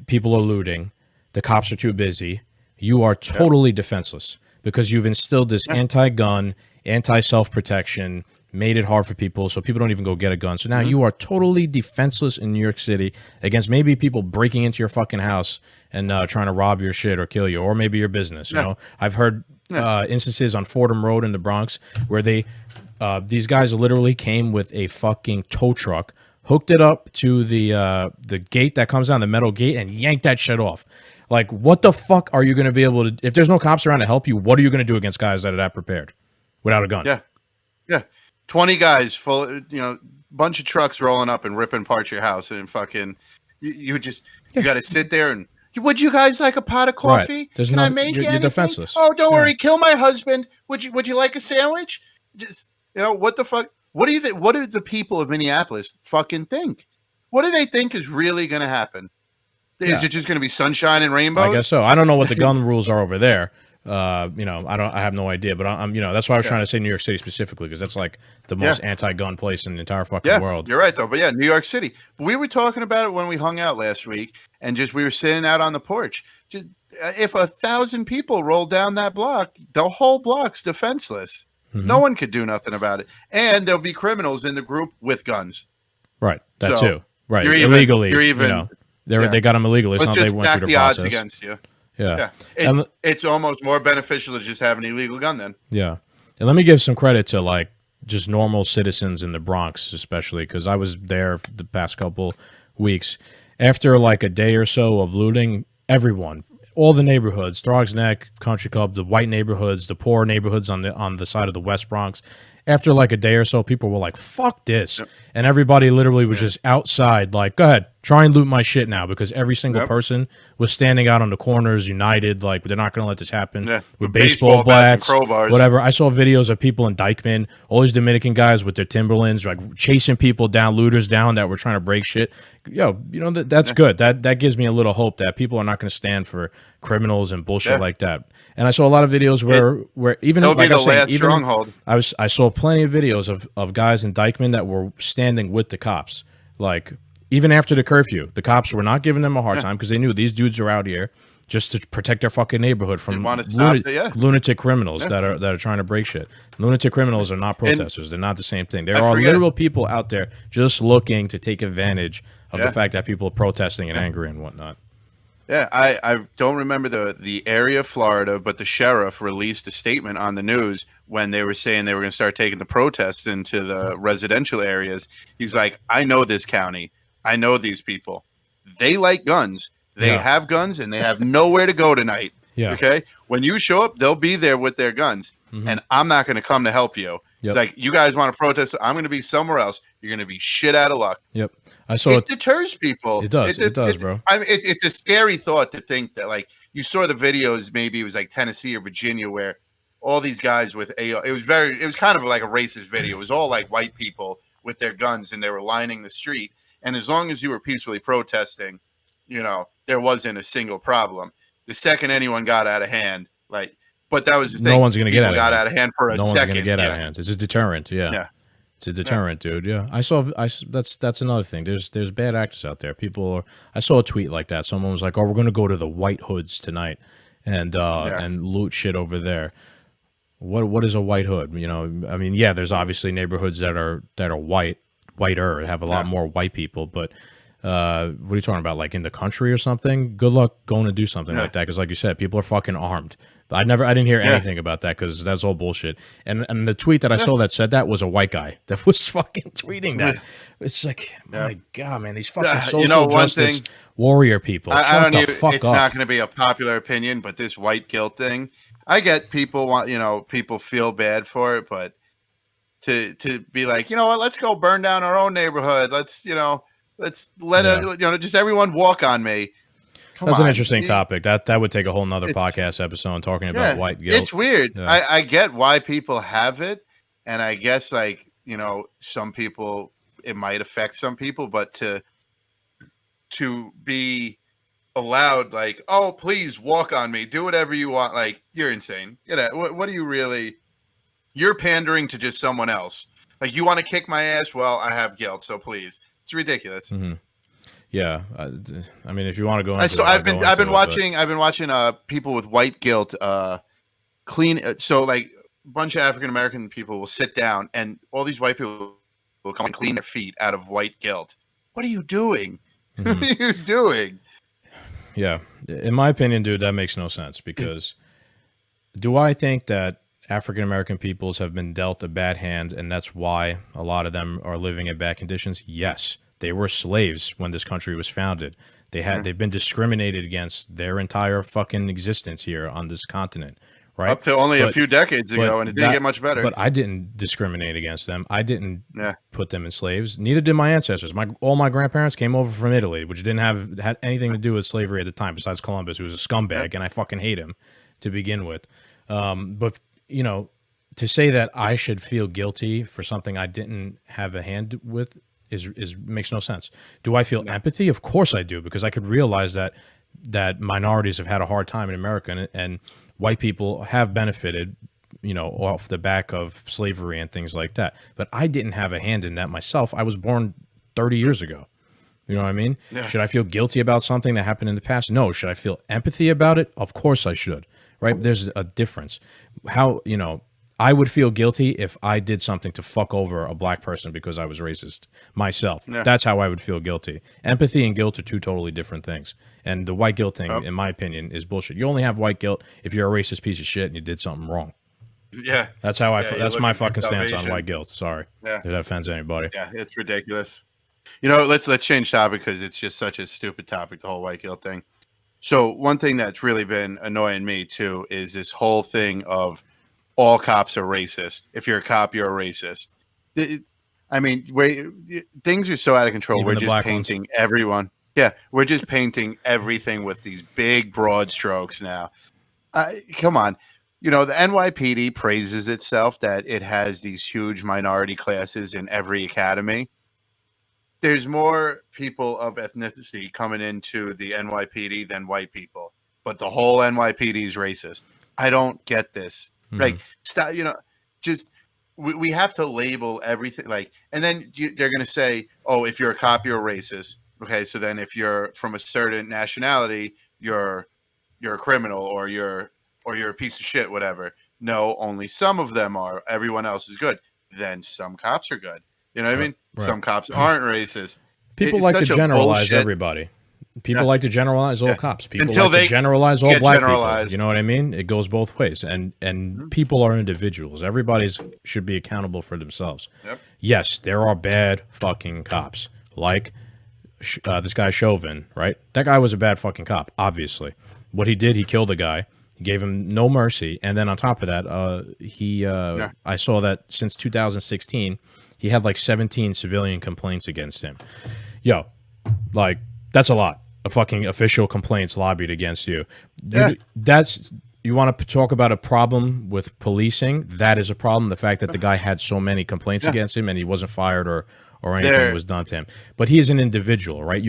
people are looting. The cops are too busy. You are totally defenseless. Because you've instilled this anti-gun, anti-self-protection, made it hard for people, so people don't even go get a gun. So now you are totally defenseless in New York City against maybe people breaking into your fucking house and trying to rob your shit or kill you, or maybe your business. You know, I've heard instances on Fordham Road in the Bronx where these guys literally came with a fucking tow truck, hooked it up to the gate that comes down, the metal gate, and yanked that shit off. Like, what the fuck are you going to be able to... If there's no cops around to help you, what are you going to do against guys that are that prepared without a gun? Yeah. 20 guys full, bunch of trucks rolling up and ripping apart your house and fucking... You got to sit there and... Would you guys like a pot of coffee? Right. Can I make anything? You're defenseless. Oh, don't worry. Kill my husband. Would you like a sandwich? Just, what the fuck? What do you think? What do the people of Minneapolis fucking think? What do they think is really going to happen? Is it just going to be sunshine and rainbows? I guess so. I don't know what the gun rules are over there. I have no idea. But I'm that's why I was trying to say New York City specifically, because that's like the most anti-gun place in the entire fucking world. You're right though. But New York City. We were talking about it when we hung out last week, and just we were sitting out on the porch. Just if 1,000 people roll down that block, the whole block's defenseless. No one could do nothing about it, and there'll be criminals in the group with guns. Right, that So too. Right, you're illegally. even They got them illegally. It's let's not just they went stack through the the odds process. against you. Yeah. It's almost more beneficial to just have an illegal gun then. Yeah. And let me give some credit to like just normal citizens in the Bronx, especially because I was there the past couple weeks. After like a day or so of looting, everyone, all the neighborhoods, Throgs Neck, Country Club, the white neighborhoods, the poor neighborhoods on the side of the West Bronx. After like a day or so, people were like, fuck this. Yep. And everybody literally was just outside, like, go ahead, try and loot my shit now, because every single person was standing out on the corners, united, like, they're not going to let this happen. With baseball bats, crowbars. whatever. I saw videos of people in Dykeman, all these Dominican guys with their Timberlands, like, chasing people down, looters down that were trying to break shit. Yo, you know, that's good. That gives me a little hope that people are not going to stand for criminals and bullshit like that. And I saw a lot of videos where even it'll like be I the was saying, last even stronghold. I saw plenty of videos of guys in Dykeman that were standing with the cops. Like, even after the curfew, the cops were not giving them a hard time because they knew these dudes are out here just to protect their fucking neighborhood from lunatic criminals that are trying to break shit. Lunatic criminals are not protesters. They're not the same thing. There are literal people out there just looking to take advantage of the fact that people are protesting and angry and whatnot. Yeah, I don't remember the area of Florida, but the sheriff released a statement on the news when they were saying they were going to start taking the protests into the residential areas. He's like, I know this county. I know these people. They like guns. They have guns, and they have nowhere to go tonight. Yeah. Okay? When you show up, they'll be there with their guns, and I'm not going to come to help you. It's like, you guys want to protest? I'm going to be somewhere else. You're going to be shit out of luck. Yep. I saw it deters people. It does. It does, bro. I mean, it's a scary thought to think that, like, you saw the videos, maybe it was like Tennessee or Virginia, where all these guys with AR, it was kind of like a racist video. It was all like white people with their guns, and they were lining the street. And as long as you were peacefully protesting, you know, there wasn't a single problem. The second anyone got out of hand, like, but that was the thing. No one's going to get out of hand for a second. No one's going to get out of hand. It's a deterrent. Yeah. It's a deterrent, dude. Yeah, that's another thing. There's bad actors out there. I saw a tweet like that. Someone was like, "Oh, we're gonna go to the White Hoods tonight and loot shit over there." What is a White Hood? You know, I mean, yeah, there's obviously neighborhoods that are whiter, have a lot more white people, but what are you talking about? Like in the country or something? Good luck going to do something like that, because like you said, people are fucking armed. I didn't hear anything about that, because that's all bullshit. And the tweet that I saw that said that was a white guy that was fucking tweeting that. It's like, my God, man, these fucking social justice warrior people. I don't even. It's not going to be a popular opinion, but this white guilt thing, I get people people feel bad for it, but to be like, you know what, let's go burn down our own neighborhood. Let's let just everyone walk on me. That's an interesting topic. That would take a whole nother podcast episode talking about white guilt. It's weird. Yeah. I get why people have it, and I guess, like, you know, some people, it might affect some people, but to be allowed, like, oh, please walk on me, do whatever you want, like, you're insane. What do you really? You're pandering to just someone else. Like, you want to kick my ass? Well, I have guilt, so please. It's ridiculous. Mm-hmm. Yeah, I mean, if you want to go into so I've been watching people with white guilt clean. So, like, a bunch of African American people will sit down, and all these white people will come and clean their feet out of white guilt. What are you doing? Mm-hmm. What are you doing? Yeah, in my opinion, dude, that makes no sense, because do I think that African American peoples have been dealt a bad hand, and that's why a lot of them are living in bad conditions? Yes. They were slaves when this country was founded. They've been discriminated against their entire fucking existence here on this continent, right? Up to only a few decades ago, and it didn't get much better. But I didn't discriminate against them. I didn't put them in slaves. Neither did my ancestors. All my grandparents came over from Italy, which had anything to do with slavery at the time, besides Columbus, who was a scumbag, and I fucking hate him to begin with. But, you know, to say that I should feel guilty for something I didn't have a hand with is makes no sense. Do I feel empathy? Of course I do, because I could realize that minorities have had a hard time in America, and white people have benefited, you know, off the back of slavery and things like that. But I didn't have a hand in that myself. I was born 30 years ago. You know what I mean? Yeah. Should I feel guilty about something that happened in the past? No. Should I feel empathy about it? Of course I should. Right? There's a difference. How, I would feel guilty if I did something to fuck over a black person because I was racist myself. Yeah. That's how I would feel guilty. Empathy and guilt are two totally different things. And the white guilt thing, Oh, in my opinion, is bullshit. You only have white guilt if you're a racist piece of shit and you did something wrong. yeah. That's how Yeah. You're that's my looking for fucking stance on white salvation. guilt. Sorry Yeah. if that offends anybody. Yeah. It's ridiculous. Let's change topic because it's just such a stupid topic, the whole white guilt thing. So one thing that's really been annoying me too is this whole thing of all cops are racist. If you're a cop, you're a racist. I mean, things are so out of control. Even We're the just black ones. painting everyone. Yeah, we're just painting everything with these big, broad strokes now. Come on. The NYPD praises itself that it has these huge minority classes in every academy. There's more people of ethnicity coming into the NYPD than white people, but the whole NYPD is racist. I don't get this. Like, stop. Just we have to label everything. Like, and then they're going to say, "Oh, if you're a cop, you're a racist." Okay, so then if you're from a certain nationality, you're a criminal, or you're a piece of shit, whatever. No, only some of them are. Everyone else is good. Then some cops are good. You know what I mean? Right. Some cops aren't racist. People It's like to such a generalize bullshit. everybody. People Yeah, like to generalize all yeah. cops. People Until like to they generalize all get black people. generalized. You know what I mean? It goes both ways. And Mhm. people are individuals. Everybody's should be accountable for themselves. Yep. Yes, there are bad fucking cops. Like this guy Chauvin, right? That guy was a bad fucking cop, obviously. What he did, he killed a guy. He gave him no mercy. And then on top of that, Yeah. I saw that since 2016, he had like 17 civilian complaints against him. Yo, like, that's a lot of fucking official complaints lobbied against you. Yeah. You want to talk about a problem with policing? That is a problem. The fact that the guy had so many complaints Yeah. against him and he wasn't fired or anything There. was done to him. But he is an individual, right?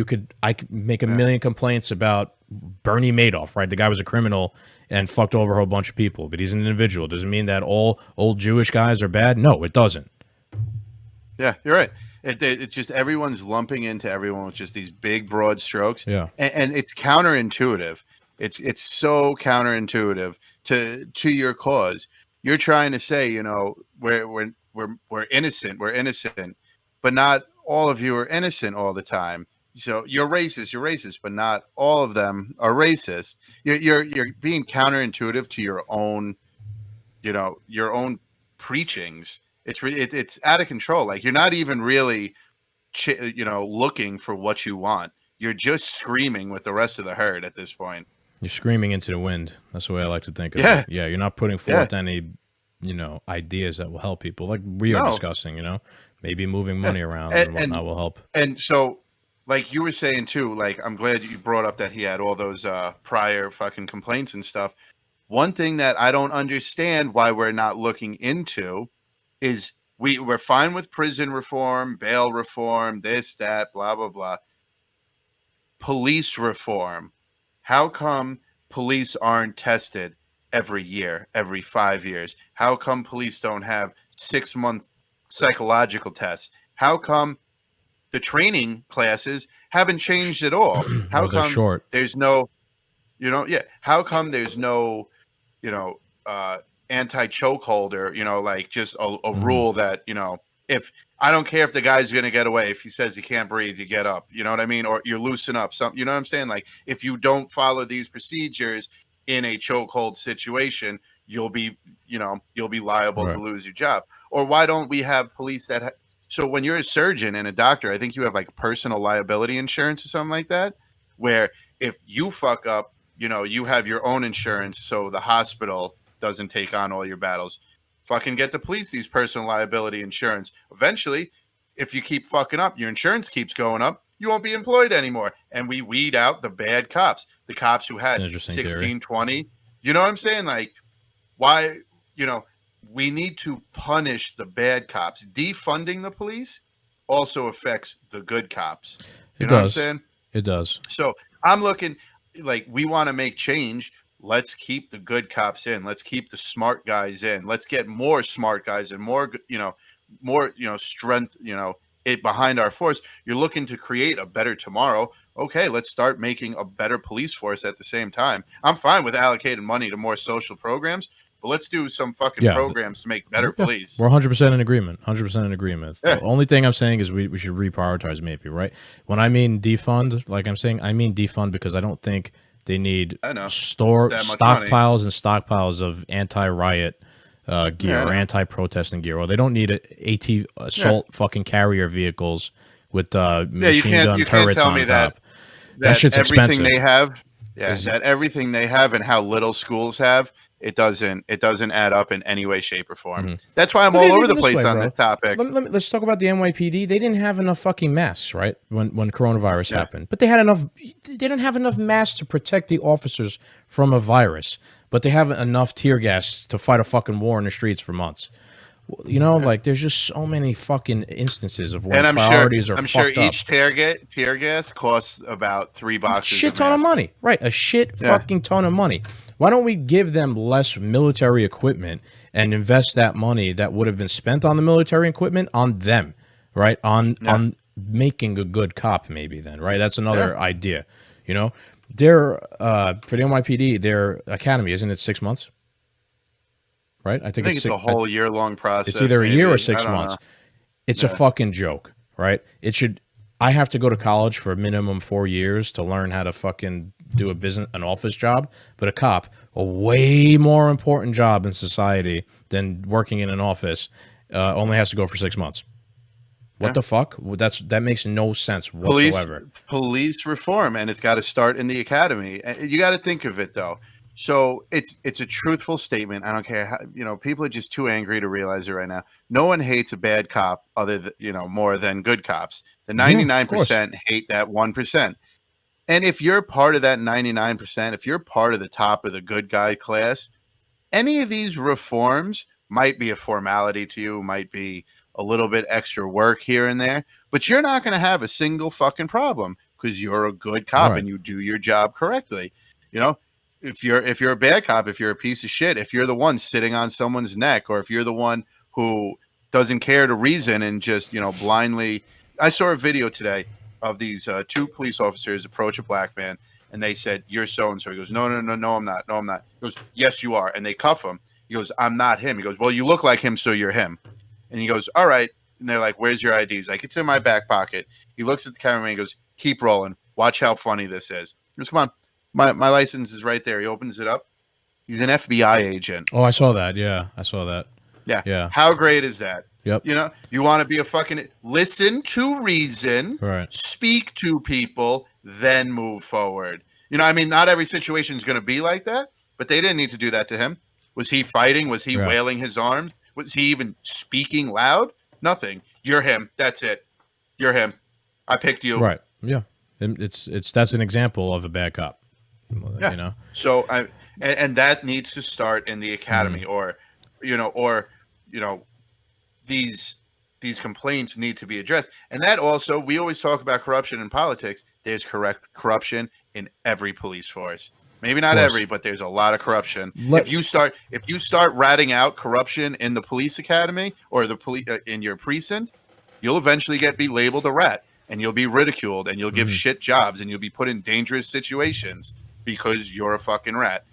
I could make a million complaints about Bernie Madoff, right? The guy was a criminal and fucked over a whole bunch of people, but he's an individual. Doesn't mean that all old Jewish guys are bad. No, it doesn't. Yeah, you're right. It just everyone's lumping into everyone with just these big broad strokes. Yeah. And it's counterintuitive. It's so counterintuitive to your cause. You're trying to say, we're innocent, but not all of you are innocent all the time. So you're racist, but not all of them are racist. You're being counterintuitive to your own preachings. It's out of control. Like, you're not even really looking for what you want. You're just screaming with the rest of the herd at this point. You're screaming into the wind. That's the way I like to think of Yeah. it. Yeah, you're not putting forth any, ideas that will help people. Like we are No. discussing, maybe moving money around And- and whatnot will help. And so, like you were saying too, like, I'm glad you brought up that he had all those prior fucking complaints and stuff. One thing that I don't understand why we're not looking into is we're fine with prison reform, bail reform, this, that, blah, blah, blah. Police reform. How come police aren't tested every year, every 5 years? How come police don't have 6-month psychological tests? How come the training classes haven't changed at all? How Or they're come short. there's no, how come there's no, anti-chokeholder, like just a rule that, if I don't care if the guy's going to get away, if he says he can't breathe, you get up, you know what I mean? Or you loosen up something, you know what I'm saying? Like, if you don't follow these procedures in a chokehold situation, you'll be liable Right. to lose your job. Or why don't we have police that so when you're a surgeon and a doctor, I think you have like personal liability insurance or something like that, where if you fuck up, you have your own insurance, so the hospital doesn't take on all your battles. Fucking get the police these personal liability insurance. Eventually, if you keep fucking up, your insurance keeps going up, you won't be employed anymore. And we weed out the bad cops, the cops who had Interesting 16, theory. 20. You know what I'm saying? Like, why, we need to punish the bad cops. Defunding the police also affects the good cops. You It know what I'm does. saying? It does. So I'm looking, like, we want to make change. Let's keep the good cops in. Let's keep the smart guys in. Let's get more smart guys and more, more, strength, it behind our force. You're looking to create a better tomorrow. Okay, let's start making a better police force at the same time. I'm fine with allocating money to more social programs, but let's do some fucking Yeah, programs to make better yeah, police. we're 100% in agreement. 100% in agreement. Yeah, The only thing I'm saying is we should reprioritize, maybe, right? When I mean defund, like I'm saying, I mean defund because I don't think they need I know that much money. stockpiles of anti-riot gear Yeah, I or know. anti-protesting gear, or they don't need assault fucking carrier vehicles with Yeah, machine gun you can't turrets tell on me that top. That shit's everything expensive. they have, Is that everything they have and how little schools have, it doesn't add up in any way, shape, or form. Mhm. That's why I'm Look at all it over even the this place way, on bro. this topic. Let's talk about the NYPD. They didn't have enough fucking masks, right? When coronavirus Yeah. happened, but they had enough. They didn't have enough masks to protect the officers from a virus, but they have enough tear gas to fight a fucking war in the streets for months. You know, like there's just so many fucking instances of when And priorities are I'm sure fucked up. each tear gas costs about 3 boxes. Shit ton of money, right? A shit fucking ton of money. Why don't we give them less military equipment and invest that money that would have been spent on the military equipment on them, right? On making a good cop, maybe then, right? That's another idea. You know, their for the NYPD, their academy isn't it 6 months? Right? I think it's a whole year-long process. it's either a year or maybe. 6 months. Know. It's a fucking joke, right? It should. I have to go to college for minimum 4 years to learn how to fucking do an office job. But a cop, a way more important job in society than working in an office, only has to go for 6 months. What the fuck? That makes no sense whatsoever. Police reform, and it's got to start in the academy. You got to think of it though. So it's a truthful statement. I don't care how, people are just too angry to realize it right now. No one hates a bad cop other than, more than good cops. The 99% hate that 1%. And if you're part of that 99%, if you're part of the top of the good guy class, any of these reforms might be a formality to you, might be a little bit extra work here and there, but you're not going to have a single fucking problem because you're a good cop and you do your job correctly. If you're a bad cop, if you're a piece of shit, if you're the one sitting on someone's neck, or if you're the one who doesn't care to reason and just blindly. I saw a video today of these 2 police officers approach a black man, and they said, "You're so and so." He goes, "No, I'm not. No, I'm not." He goes, "Yes, you are." And they cuff him. He goes, "I'm not him." He goes, "Well, you look like him, so you're him." And he goes, "All right." And they're like, "Where's your ID?" He's like, "It's in my back pocket." He looks at the cameraman and goes, "Keep rolling. Watch how funny this is." He goes, "Come on. My license is right there." He opens it up. He's an FBI agent. Oh, I saw that. Yeah, I saw that. Yeah. How great is that? Yep. You want to be a fucking listen to reason, right. Speak to people, then move forward. Not every situation is going to be like that, but they didn't need to do that to him. Was he fighting? Was he wailing his arms? Was he even speaking loud? Nothing. You're him. That's it. You're him. I picked you. Right. Yeah. That's an example of a bad cop. Yeah. So and that needs to start in the academy, or these complaints need to be addressed. And that also, we always talk about corruption in politics. There's corruption in every police force. Maybe not every, but there's a lot of corruption. If you start ratting out corruption in the police academy or the police in your precinct, you'll eventually be labeled a rat, and you'll be ridiculed, and you'll give shit jobs, and you'll be put in dangerous situations because you're a fucking rat.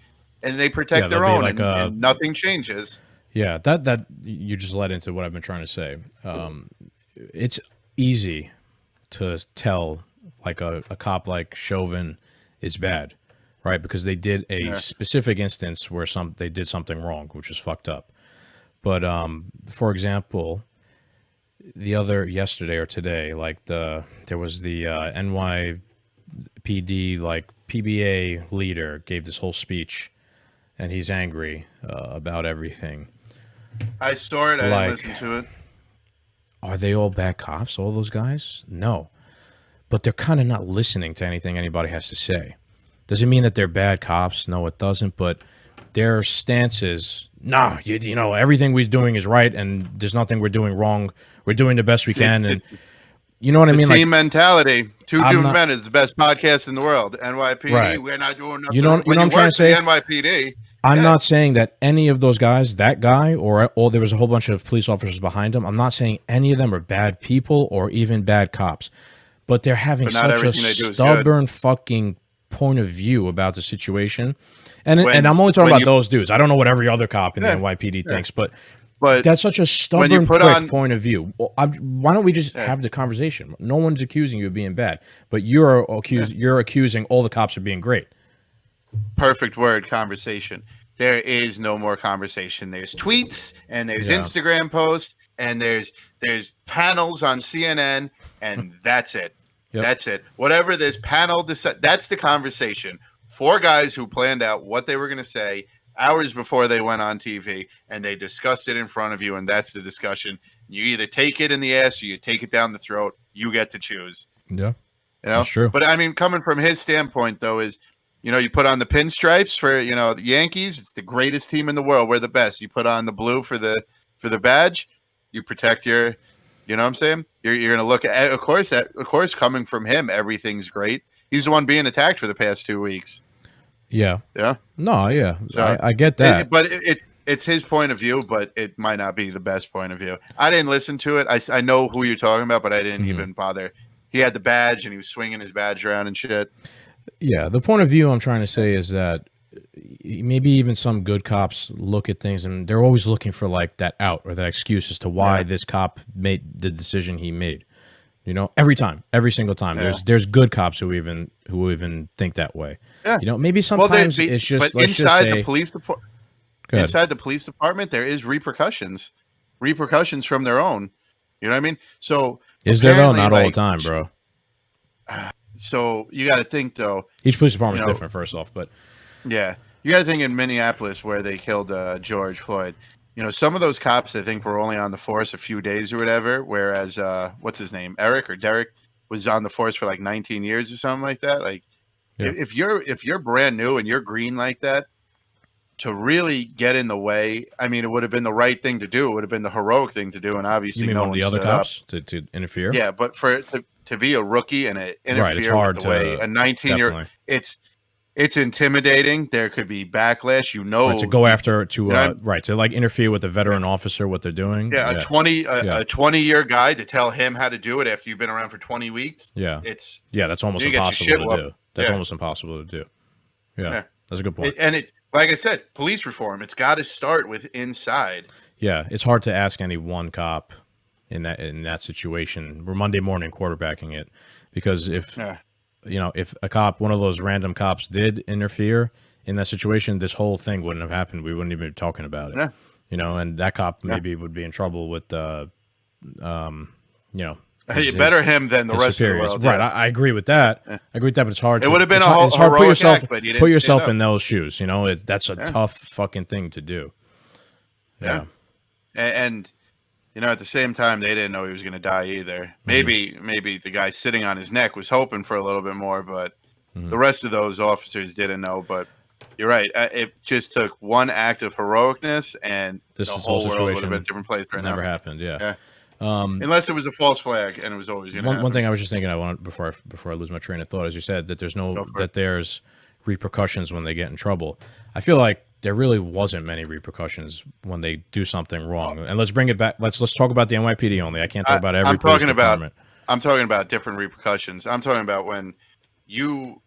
And they protect their own, and nothing changes. Yeah, that you just led into what I've been trying to say. It's easy to tell like a cop like Chauvin is bad, right? Because they did a specific instance where they did something wrong, which is fucked up. But for example, yesterday or today, like there was the NYPD like PBA leader gave this whole speech, and he's angry about everything. I saw it. I didn't listen to it. Are they all bad cops, all those guys? No. But they're kind of not listening to anything anybody has to say. Does it mean that they're bad cops? No, it doesn't. But their stance is, nah, everything we're doing is right, and there's nothing we're doing wrong. We're doing the best we can. And you know what I mean? Team mentality. Two Doomed Men is the best podcast in the world. NYPD, we're not doing nothing. You know what I'm trying to say? NYPD, I'm Yeah, not saying that any of those guys, that guy, or there was a whole bunch of police officers behind him. I'm not saying any of them are bad people or even bad cops, but they're having but not such a everything they do is good. stubborn fucking point of view about the situation. And When I'm only talking when about you those dudes. I don't know what every other cop in the yeah, NYPD yeah. thinks, but But that's such a when you stubborn put prick on point of view. Well, why don't we just yeah, have the conversation? No one's accusing you of being bad, but you're accusing all the cops of being great. perfect word conversation. There is no more conversation. There's tweets and there's Yeah. Instagram posts and there's panels on CNN and that's it. Yep. That's it. Whatever this panel that's the conversation. Four guys who planned out what they were going to say hours before they went on TV and they discussed it in front of you and that's the discussion. You either take it in the ass or you take it down the throat. You get to choose. Yeah. You know, That's true. but I mean, coming from his standpoint, though, is you put on the pinstripes for the Yankees. It's the greatest team in the world. We're the best. You put on the blue for the badge. You protect your, you know what I'm saying. You're gonna look at, of course, coming from him, everything's great. He's the one being attacked for the past 2 weeks. Yeah. Yeah. No, yeah. So I get that. it's his point of view, but it might not be the best point of view. I didn't listen to it. I know who you're talking about, but I didn't even bother. He had the badge and he was swinging his badge around and shit. Yeah, the point of view I'm trying to say is that maybe even some good cops look at things and they're always looking for like that out or that excuse as to why this cop made the decision he made. You know, every single time. Yeah. There's good cops who even think that way. Yeah. You know, maybe sometimes it's just but let's inside just say, the police department, go ahead. inside the police department, there is repercussions from their own. You know what I mean? So Is there though? apparently, Not all the like, time, bro. So you got to think though. Each police department's you know, different, first off, but Yeah, you got to think in Minneapolis where they killed George Floyd. Some of those cops I think were only on the force a few days or whatever, whereas what's his name, Eric or Derek, was on the force for like 19 years or something like that. Like Yeah. if you're brand new and you're green like that, to really get in the way, I mean, it would have been the right thing to do. It would have been the heroic thing to do, and obviously you mean no one of one the other stood up. cops to interfere? Yeah, but for it to be a rookie and interfere Right, it's hard with the way to a 19-year, definitely. it's intimidating. There could be backlash. Right, to go after know, right, to like interfere with the veteran officer, what they're doing. yeah, Yeah. a 20-year guy to tell him how to do it after you've been around for 20 weeks. Yeah. It's That's almost you get your impossible shit to whooped. do. That's Yeah. almost impossible to do. Yeah. Yeah. That's a good point. Like I said, police reform. It's got to start with inside. Yeah, it's hard to ask any one cop in that situation. We're Monday morning quarterbacking it because if Yeah. if a cop, one of those random cops, did interfere in that situation, this whole thing wouldn't have happened. We wouldn't even be talking about it. Yeah. And that cop maybe would be in trouble with Hey, better him than the his rest superiors. of the world. Right, I agree with that. I agree with that, but it's hard. It would have been it's a hard, whole it's hard to heroic act, but he didn't put stand yourself up. in those shoes. That's a tough fucking thing to do. Yeah. And at the same time, they didn't know he was going to die either. Maybe the guy sitting on his neck was hoping for a little bit more, but the rest of those officers didn't know. But you're right. It just took one act of heroicness, and This the whole whole world would have situation been a different place right never now. happened. Yeah. Yeah. Unless it was a false flag, and it was always going to happen. One thing I was just thinking, I wanted before I lose my train of thought, as you said, that there's repercussions when they get in trouble. I feel like there really wasn't many repercussions when they do something wrong. And let's bring it back. Let's talk about the NYPD only. I can't talk about every police department. I'm talking about different repercussions. I'm talking about when you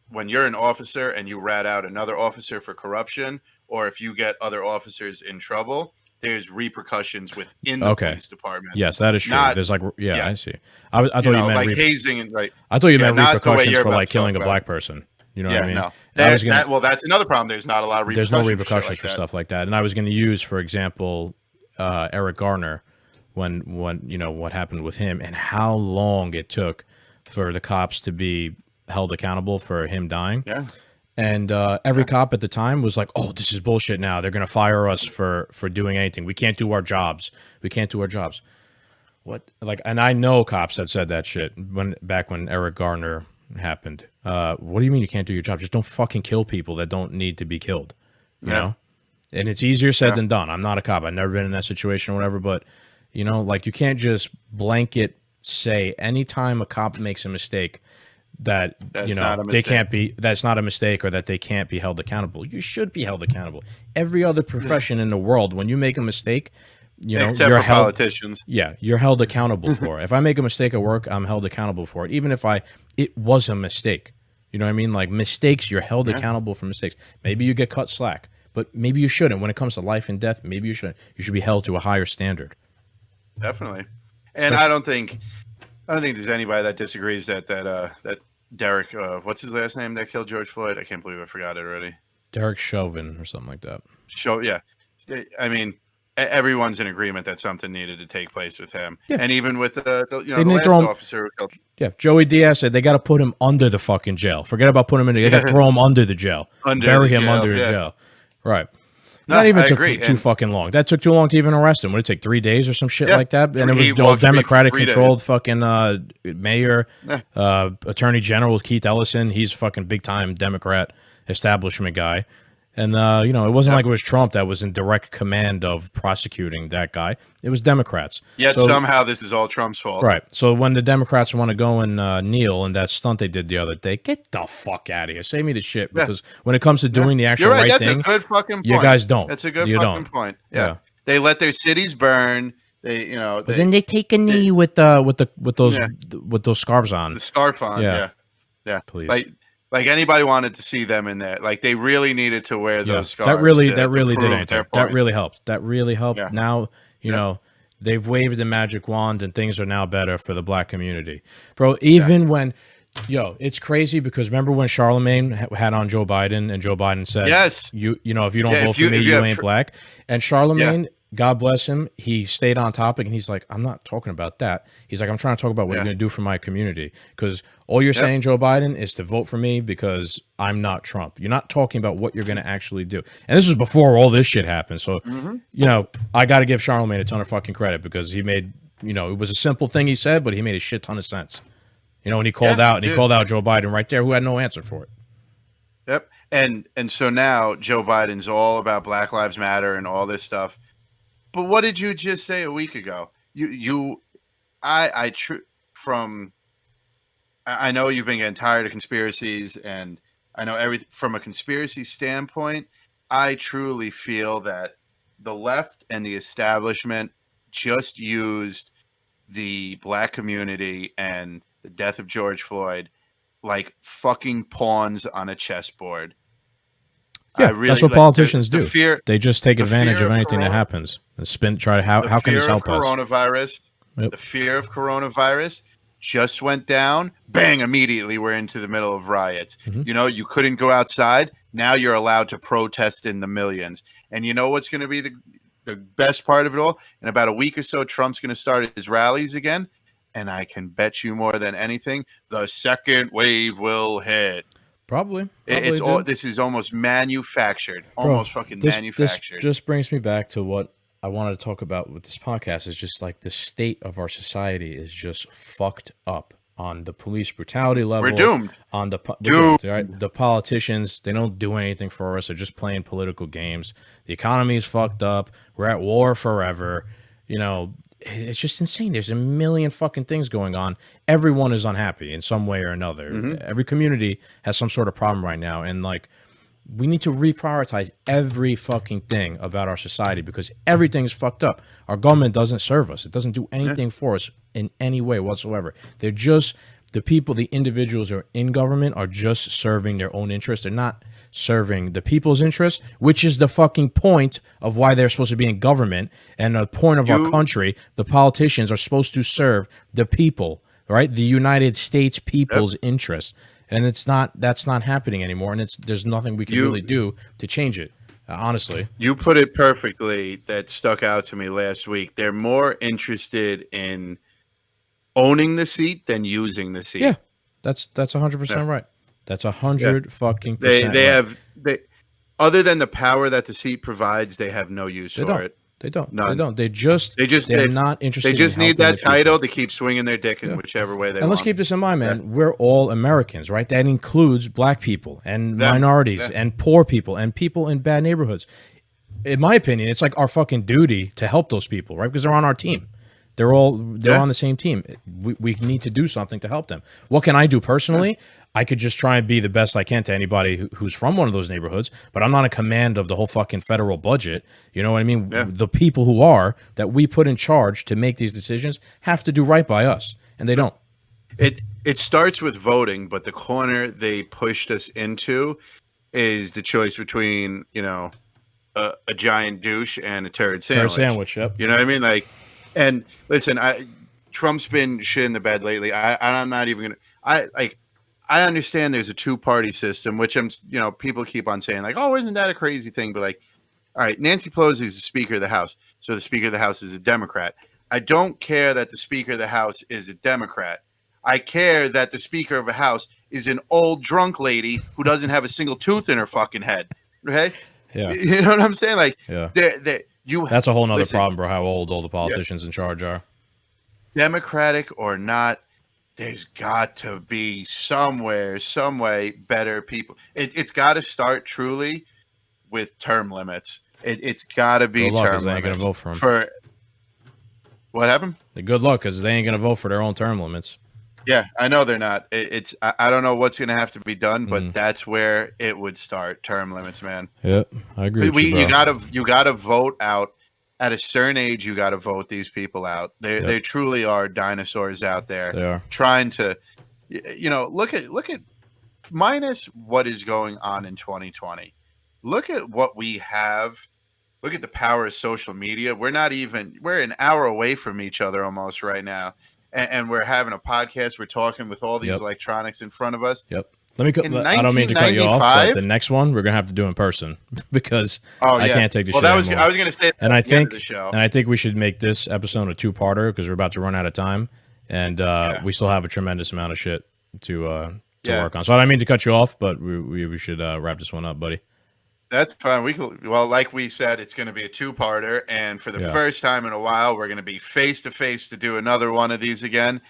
when you're an officer and you rat out another officer for corruption, or if you get other officers in trouble, there's repercussions within the police department. Yes, that is true. There's like, I see. I thought you meant like hazing and right. I thought you meant repercussions for like killing a black person. You know what I mean? No. That's another problem. There's not a lot of repercussions. There's no repercussions for stuff like that. And I was going to use, for example, Eric Garner, when what happened with him and how long it took for the cops to be held accountable for him dying. Yeah. And every cop at the time was like, "Oh, this is bullshit. Now they're going to fire us for doing anything. We can't do our jobs. We can't do our jobs." What? Like, and I know cops that said that shit back when Eric Garner happened. What do you mean you can't do your job? Just don't fucking kill people that don't need to be killed. You know? And it's easier said than done. I'm not a cop. I've never been in that situation or whatever, but like you can't just blanket say anytime a cop makes a mistake, that That's not a they mistake. can't be, that's not a mistake, or that they can't be held accountable. You should be held accountable. Every other profession in the world, when you make a mistake, Except you're for held, politicians. yeah, you're held accountable for it. If I make a mistake at work, I'm held accountable for it, even if it was a mistake. You know what I mean? Like mistakes, you're held accountable for mistakes. Maybe you get cut slack, but maybe you shouldn't. When it comes to life and death, maybe you shouldn't. You should be held to a higher standard. Definitely. And I don't think there's anybody that disagrees that Derek, what's his last name that killed George Floyd? I can't believe I forgot it already. Derek Chauvin or something like that. Yeah. I mean, everyone's in agreement that something needed to take place with him. Yeah. And even with the They last throw him, officer who killed. Yeah, Joey Diaz said they got to put him under the fucking jail. Forget about putting him in. They got to throw him under the jail. Bury him under the jail. Right. No, that even I took agree. too fucking long. That took too long to even arrest him. Would it take 3 days or some shit like that? And it He was all walked free for Democratic 3 days. controlled fucking mayor, Attorney General Keith Ellison. He's a fucking big time Democrat establishment guy. And, it wasn't like it was Trump that was in direct command of prosecuting that guy. It was Democrats. Yet somehow this is all Trump's fault. Right. So when the Democrats want to go and kneel in that stunt they did the other day, get the fuck out of here. Save me the shit. Because when it comes to doing the actual You're right. right That's thing, a good fucking point. you guys don't. That's a good you fucking don't. point. Yeah. They let their cities burn. But then they take a knee with those scarves on. The scarf on. Yeah. Please. Like anybody wanted to see them in there. Like they really needed to wear those scarves. That really did prove anything. their That point. really helped. That really helped. Yeah. Now, they've waved the magic wand and things are now better for the black community. Bro, even when it's crazy because remember when Charlemagne had on Joe Biden and Joe Biden said, yes, if you don't vote for me, you ain't black. And Charlemagne, God bless him, he stayed on topic and he's like, I'm not talking about that. He's like, I'm trying to talk about what you're going to do for my community. Because all you're saying, Joe Biden, is to vote for me because I'm not Trump. You're not talking about what you're going to actually do. And this was before all this shit happened. So, I got to give Charlemagne a ton of fucking credit because he made, it was a simple thing he said, but he made a shit ton of sense. When he called out, and he called out Joe Biden right there, who had no answer for it. Yep. And so now Joe Biden's all about Black Lives Matter and all this stuff. But what did you just say a week ago? I know you've been getting tired of conspiracies, and I know everything from a conspiracy standpoint. I truly feel that the left and the establishment just used the black community and the death of George Floyd like fucking pawns on a chessboard. Yeah, that's what politicians do. They just take advantage of anything that happens and try to how can this help us? The fear of coronavirus just went down. Bang! Immediately, we're into the middle of riots. Mm-hmm. You couldn't go outside. Now you're allowed to protest in the millions. And you know what's going to be the best part of it all? In about a week or so, Trump's going to start his rallies again. And I can bet you more than anything, the second wave will hit. Probably it's all. This is almost manufactured. Manufactured. This just brings me back to what I wanted to talk about with this podcast. Is just like the state of our society is just fucked up on the police brutality level. We're doomed. On doomed. Right? The politicians, they don't do anything for us. They're just playing political games. The economy is fucked up. We're at war forever. It's just insane. There's a million fucking things going on. Everyone is unhappy in some way or another. Mm-hmm. Every community has some sort of problem right now. And we need to reprioritize every fucking thing about our society because everything's fucked up. Our government doesn't serve us. It doesn't do anything for us in any way whatsoever. They're just the people, the individuals who are in government are just serving their own interests. They're not serving the people's interests, which is the fucking point of why they're supposed to be in government and the point of our country. The politicians are supposed to serve the people, right? The United States people's interests. And that's not happening anymore. And there's nothing we can really do to change it. Honestly, you put it perfectly. That stuck out to me last week. They're more interested in owning the seat than using the seat. Yeah, that's 100% right. That's 100 fucking percent. They have other than the power that the seat provides, they have no use for it. They don't. None. They don't. They're not interested. They just need that title to keep swinging their dick in whichever way they want. And let's keep this in mind, man. Yeah. We're all Americans, right? That includes black people and minorities and poor people and people in bad neighborhoods. In my opinion, it's like our fucking duty to help those people, right? Because they're on our team. They're Yeah. on the same team. We need to do something to help them. What can I do Yeah. personally? I could just try and be the best I can to anybody who's from one of those neighborhoods, but I'm not in command of the whole fucking federal budget. You know what I mean? Yeah. The people who are that we put in charge to make these decisions have to do right by us, and they don't. It starts with voting, but the corner they pushed us into is the choice between, a giant douche and a turd Turd sandwich. sandwich. Yep. You know what I mean? Like, and listen, Trump's been shit in the bed lately. I'm not even gonna. I understand there's a two-party system, which people keep on saying like, oh, isn't that a crazy thing? But like, all right, Nancy Pelosi is the Speaker of the House, so the Speaker of the House is a Democrat. I don't care that the Speaker of the House is a Democrat. I care that the Speaker of the House is an old drunk lady who doesn't have a single tooth in her fucking head. Okay, Yeah. you know what I'm saying? Like, Yeah. That's a whole nother problem, bro. How old all the politicians in charge are. Democratic or not, there's got to be somewhere, some way, better people. It's got to start truly with term limits. It's got to be Good luck, term because they ain't limits. gonna vote for him. For what happened? Good luck, because they ain't gonna vote for their own term limits. Yeah, I know they're not. I don't know what's going to have to be done, but that's where it would start. Term limits, man. Yep, I agree with you, bro. You gotta vote out at a certain age. You got to vote these people out. They truly are dinosaurs out there. They are trying to, look at minus what is going on in 2020. Look at what we have. Look at the power of social media. We're an hour away from each other almost right now. And we're having a podcast. We're talking with all these electronics in front of us. Yep. I don't mean to cut you off, but the next one we're gonna have to do in person because I can't take the shit anymore. I was gonna say, and I think we should make this episode a two-parter because we're about to run out of time, and we still have a tremendous amount of shit to work on. So I don't mean to cut you off, but we should wrap this one up, buddy. That's fine. Like we said, it's going to be a two-parter, and for the first time in a while, we're going to be face to face to do another one of these again.